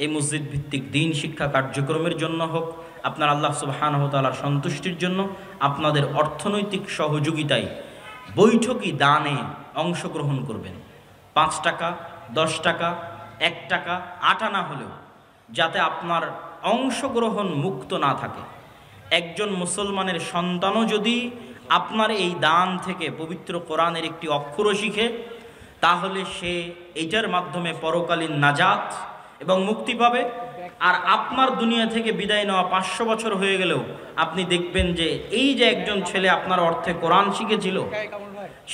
A: এই মসজিদ ভিত্তিক দ্বীন শিক্ষা কার্যক্রমের জন্য হোক, আপনার আল্লাহ সুবহানাহু ওয়া তাআলার সন্তুষ্টির জন্য আপনাদের অর্থনৈতিক সহযোগিতায় বৈঠকি দানে অংশগ্রহণ করবেন। 5 টাকা, 10 টাকা, 1 টাকা, 8 আনা হলেও, যাতে আপনার অংশগ্রহণ মুক্ত না থাকে। একজন মুসলমানের সন্তানও যদি আপনার এই দান থেকে পবিত্র কোরআনের একটি অক্ষরও শিখে, তাহলে সে এইটার মাধ্যমে পরকালীন নাজাত এবং মুক্তি পাবে। আর আপনার দুনিয়া থেকে বিদায় নেওয়া 500 বছর হয়ে গেলেও আপনি দেখবেন যে এই যে একজন ছেলে আপনার অর্থে কোরআন শিখেছিল,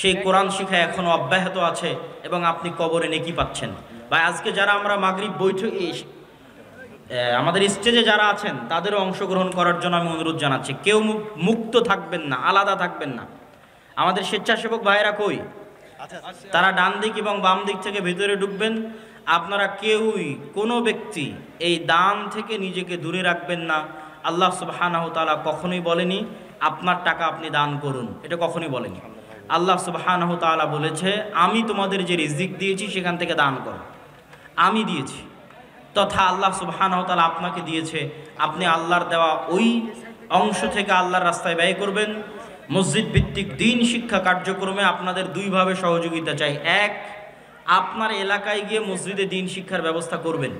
A: সেই কোরআন শিখা এখনো অব্যাহত আছে এবং আপনি কবরে নেকি পাচ্ছেন। বা আজকে যারা আমরা মাগরিব বৈঠক আমাদের স্টেজে যারা আছেন তাদেরও অংশগ্রহণ করার জন্য আমি অনুরোধ জানাচ্ছি। কেউ মুক্ত থাকবেন না, আলাদা থাকবেন না। আমাদের স্বেচ্ছাসেবক ভাইয়েরা কই? তারা ডান দিক এবং বাম দিক থেকে ভিতরে ঢুকবেন। আপনারা কেউই, কোনো ব্যক্তি এই দান থেকে নিজেকে দূরে রাখবেন না। আল্লাহ সুবহানাহু ওয়া তাআলা কখনোই বলেনি আপনার টাকা আপনি দান করুন, এটা কখনোই বলেনি। আল্লাহ সুবহানাহু ওয়া তাআলা বলেছে আমি তোমাদের যে রিজিক দিয়েছি সেখান থেকে দান করো, আমি দিয়েছি। তথা আল্লাহ সুবহানাহু ওয়া তাআলা আপনাকে দিয়েছে, আপনি আল্লাহর দেওয়া ওই অংশ থেকে আল্লাহর রাস্তায় ব্যয় করবেন। মসজিদ ভিত্তিক দ্বীন শিক্ষা কার্যক্রমে আপনাদের দুইভাবে সহযোগিতা চাই। এক, আপনার এলাকায় গিয়ে মসজিদে দ্বীন শিক্ষার ব্যবস্থা করবেন।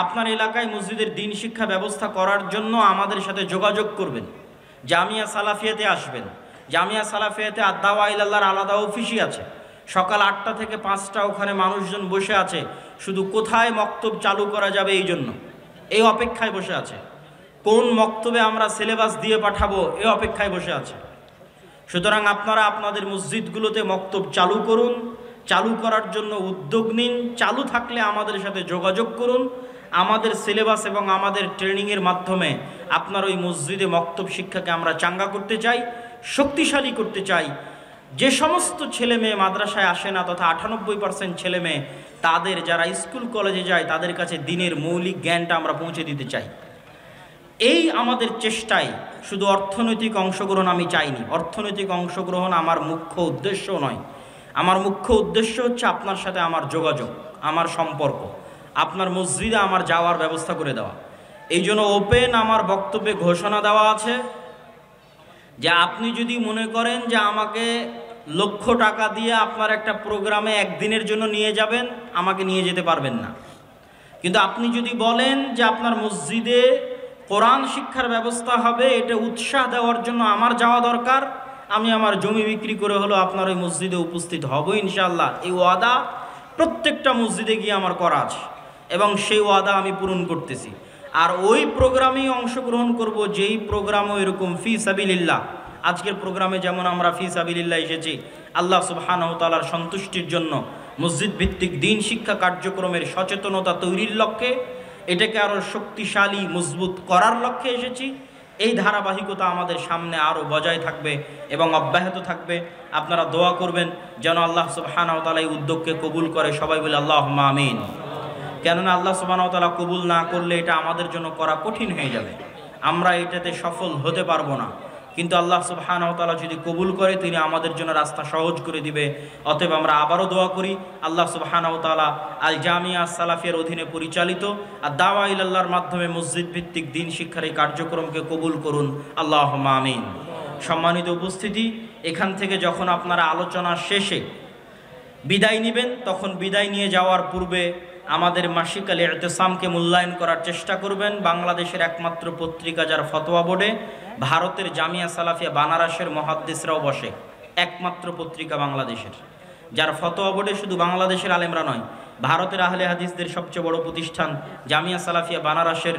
A: আপনার এলাকায় মসজিদের দ্বীন শিক্ষা ব্যবস্থা করার জন্য আমাদের সাথে যোগাযোগ করবেন। জামিয়া সালাফিয়াতে আসবেন। জামিয়া সালাফিয়াতে আদ-দাওয়া ইলাল্লাহর আলাদা অফিসই আছে। সকাল 8টা থেকে 5টা ওখানে মানুষজন বসে আছে, শুধু কোথায় মক্তব চালু করা যাবে এই জন্য, এই অপেক্ষায় বসে আছে। কোন মক্তবে আমরা সিলেবাস দিয়ে পাঠাবো এই অপেক্ষায় বসে আছে। সুতরাং আপনারা আপনাদের মসজিদগুলোতে মক্তব চালু করুন, চালু করার জন্য উদ্যোগ নিন। চালু থাকলে আমাদের সাথে যোগাযোগ করুন। আমাদের সিলেবাস এবং আমাদের ট্রেনিংয়ের মাধ্যমে আপনার ওই মসজিদে মক্তব শিক্ষাকে আমরা চাঙ্গা করতে চাই, শক্তিশালী করতে চাই। যে সমস্ত ছেলে মেয়ে মাদ্রাসায় আসে না, তথা 98% ছেলে মেয়ে, তাদের যারা স্কুল কলেজে যায় তাদের কাছে দ্বীনের মৌলিক জ্ঞানটা আমরা পৌঁছে দিতে চাই। এই আমাদের চেষ্টায় শুধু অর্থনৈতিক অংশগ্রহণ আমি চাইনি। অর্থনৈতিক অংশগ্রহণ আমার মুখ্য উদ্দেশ্য নয়। আমার মুখ্য উদ্দেশ্য হচ্ছে আপনার সাথে আমার যোগাযোগ, আমার সম্পর্ক, আপনার মসজিদে আমার যাওয়ার ব্যবস্থা করে দেওয়া। এই জন্য ওপেন আমার বক্তব্যে ঘোষণা দেওয়া আছে যে আপনি যদি মনে করেন যে আমাকে লক্ষ টাকা দিয়ে আপনার একটা প্রোগ্রামে একদিনের জন্য নিয়ে যাবেন, আমাকে নিয়ে যেতে পারবেন না। কিন্তু আপনি যদি বলেন যে আপনার মসজিদে কোরআন শিক্ষার ব্যবস্থা হবে, এটা উৎসাহ দেওয়ার জন্য আমার যাওয়া দরকার, আমি আমার জমি বিক্রি করে হলো আপনার ওই মসজিদে উপস্থিত হব ইনশাআল্লাহ। এই ওয়াদা প্রত্যেকটা মসজিদে গিয়ে আমার করা আছে এবং সেই ওয়াদা আমি পূরণ করতেছি। আর ওই প্রোগ্রামেই অংশগ্রহণ করব যেই প্রোগ্রামও এরকম ফি সাবিলিল্লাহ। আজকের প্রোগ্রামে যেমন আমরা ফি সাবিলিল্লাহ এসেছি আল্লাহ সুবহানাহু ওয়া তাআলার সন্তুষ্টির জন্য, মসজিদ ভিত্তিক দ্বীন শিক্ষা কার্যক্রমের সচেতনতা তৈরির লক্ষ্যে, এটাকে আরও শক্তিশালী মজবুত করার লক্ষ্যে এসেছি। এই ধারাবাহিকতা আমাদের সামনে আরও বজায় থাকবে এবং অব্যাহত থাকবে। আপনারা দোয়া করবেন যেন আল্লাহ সুবহানাহু ওয়া তাআলা এই উদ্যোগকে কবুল করে। সবাই বলে আল্লাহুম্মা আমিন। কেননা আল্লাহ সুবহানাহু ওয়া তাআলা কবুল না করলে এটা আমাদের জন্য করা কঠিন হয়ে যাবে, আমরা এটাতে সফল হতে পারবো না। কিন্তু আল্লাহ সুবহানাহু ওয়া তাআলা যদি কবুল করে তিনি আমাদের জন্য রাস্তা সহজ করে দিবে। অতএব আমরা আবারও দোয়া করি আল্লাহ সুবহানাহু ওয়া তাআলা আল জামিয়া সালাফিয়ার অধীনে পরিচালিত আদ-দাওয়া ইলাল্লাহর মাধ্যমে মসজিদ ভিত্তিক দ্বীন শিক্ষার এই কার্যক্রমকে কবুল করুন। আল্লাহুম্মা আমিন। সম্মানিত উপস্থিতি, এখান থেকে যখন আপনারা আলোচনা শেষে বিদায় নেবেন, তখন বিদায় নিয়ে যাওয়ার পূর্বে আমাদের মাসিক আল ইতিসামকে মূল্যায়ন করার চেষ্টা করবেন। বাংলাদেশের একমাত্র পত্রিকা যার ফতোয়া বোর্ডে ভারতের জামিয়া সালাফিয়া বানারসের মুহাদ্দিসরাও বসে, একমাত্র পত্রিকা বাংলাদেশের যার ফতোয়া বোর্ডে শুধু বাংলাদেশের আলেমরা নয়, ভারতের আহলে হাদিসদের সবচেয়ে বড় প্রতিষ্ঠান জামিয়া সালাফিয়া বানারসের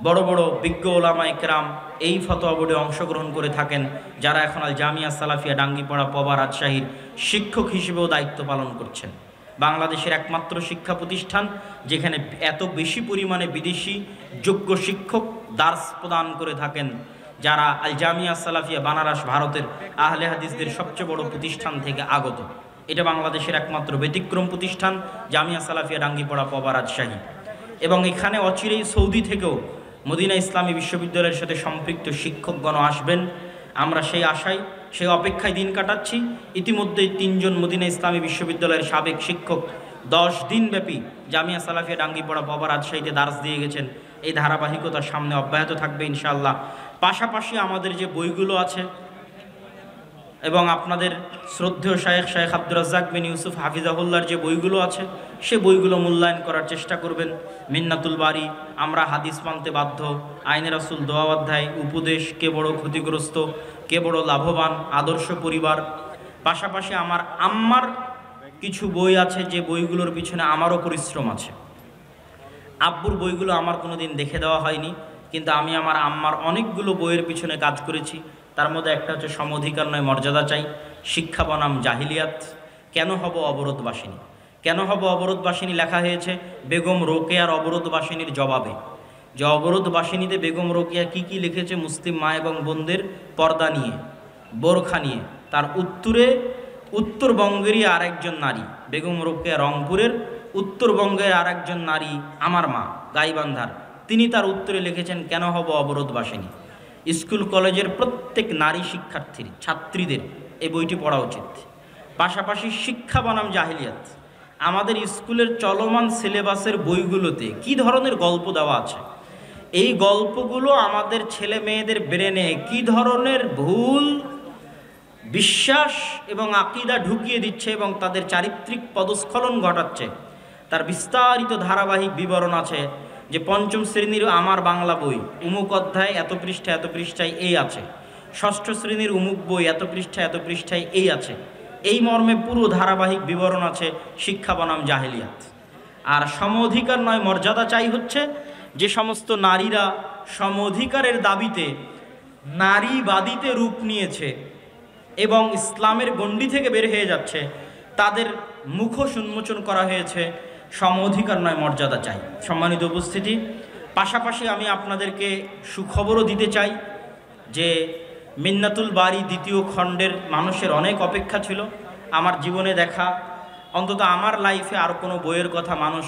A: বড় বড় বিজ্ঞ ওলামা ইকরাম এই ফতোয়া বোর্ডে অংশগ্রহণ করে থাকেন, যারা এখন আল জামিয়া সালাফিয়া ডাঙ্গিপাড়া পবা রাজশাহীর শিক্ষক হিসেবেও দায়িত্ব পালন করছেন। বাংলাদেশের একমাত্র শিক্ষা প্রতিষ্ঠান যেখানে এত বেশি পরিমাণে বিদেশি যোগ্য শিক্ষক দার্স প্রদান করে থাকেন, যারা আল জামিয়া সালাফিয়া বানারস ভারতের আহলে হাদিসদের সবচেয়ে বড় প্রতিষ্ঠান থেকে আগত। এটা বাংলাদেশের একমাত্র ব্যতিক্রম প্রতিষ্ঠান জামিয়া সালাফিয়া ডাঙ্গিপাড়া পবা রাজশাহী। এবং এখানে অচিরেই সৌদি থেকেও মদিনা ইসলামী বিশ্ববিদ্যালয়ের সাথে সম্পৃক্ত শিক্ষকগণ আসবেন। আমরা সেই আশায় সেই অপেক্ষায় দিন কাটাচ্ছি। ইতিমধ্যেই 3 জন মদিনা ইসলামী বিশ্ববিদ্যালয়ের সাবেক শিক্ষক 10 দিনব্যাপী জামিয়া সালাফিয়া ডাঙ্গিপাড়া বাবা রাজশাহীতে দার্স দিয়ে গেছেন। এই ধারাবাহিকতা সামনে অব্যাহত থাকবে ইনশাআল্লাহ। পাশাপাশি আমাদের যে বইগুলো আছে এবং আপনাদের শ্রদ্ধেয় শেখ আব্দুর রাজ্জাক বিন ইউসুফ হাফিজাহুল্লাহর যে বইগুলো আছে সে বইগুলো মূল্যায়ন করার চেষ্টা করবেন। মিন্নাতুল বারি, আমরা হাদিস মানতে বাধ্য, আইনে রাসূল দোয়া অধ্যায়, উপদেশ, কে বড় ক্ষতিগ্রস্ত, কে বড় লাভবান, আদর্শ পরিবার। পাশাপাশি আমার আম্মার কিছু বই আছে যে বইগুলোর পিছনে আমারও পরিশ্রম আছে। আব্বুর বইগুলো আমার কোনোদিন দেখে দেওয়া হয়নি, কিন্তু আমি আমার আম্মার অনেকগুলো বইয়ের পিছনে কাজ করেছি। তার মধ্যে একটা হচ্ছে সমঅধিকার নয় মর্যাদা চাই, শিক্ষা বনাম জাহিলিয়াত, কেন হব অবরোধবাসিনী, কেন হব অবরোধবাসিনী লেখা হয়েছে বেগম রোকেয়ার অবরোধবাসিনীর জবাবে। যে অবরোধবাসিনীতে বেগম রোকেয়া কি কি লিখেছে মুসলিম মা এবং বোনদের পর্দা নিয়ে, বোরখা নিয়ে, তার উত্তরে উত্তরবঙ্গেরই আরেকজন নারী, বেগম রোকেয়া রংপুরের, উত্তরবঙ্গের আরেকজন নারী আমার মা গাইবান্ধার, তিনি তার উত্তরে লিখেছেন কেন হব অবরোধবাসিনী। স্কুল কলেজের প্রত্যেক নারী শিক্ষার্থীর ছাত্রীদের এই বইটি পড়া উচিত। পাশাপাশি শিক্ষা বনাম জাহিলিয়াত, আমাদের স্কুলের চলমান সিলেবাসের বইগুলোতে কি ধরনের গল্প দেওয়া আছে, এই গল্পগুলো আমাদের ছেলে মেয়েদের ব্রেনে কি ধরনের ভুল বিশ্বাস এবং আকীদা ঢুকিয়ে দিচ্ছে এবং তাদের চারিত্রিক পদস্খলন ঘটাচ্ছে, তার বিস্তারিত ধারাবাহিক বিবরণ আছে। যে 5ম শ্রেণীর আমার বাংলা বই উমুক অধ্যায় এত পৃষ্ঠায় এই আছে, 6ষ্ঠ শ্রেণীর উমুক বই এত পৃষ্ঠায় এই আছে, এই মর্মে পুরো ধারাবাহিক বিবরণ আছে শিক্ষা বনাম জাহিলিয়াত। আর সমঅধিকার নয় মর্যাদা চাই হচ্ছে যে সমস্ত নারীরা সমঅধিকারের দাবিতে নারীবাদীতে রূপ নিয়েছে এবং ইসলামের গণ্ডি থেকে বের হয়ে যাচ্ছে, তাদের মুখোশ উন্মোচন করা হয়েছে সমঅধিকার নয় মর্যাদা চাই। সম্মানিত উপস্থিতি, পাশাপাশি আমি আপনাদেরকে সুখবরও দিতে চাই যে মিন্নাতুল বারি 2য় খণ্ডের মানুষের অনেক অপেক্ষা ছিল। আমার জীবনে দেখা, অন্তত আমার লাইফে আর কোনো বইয়ের কথা মানুষ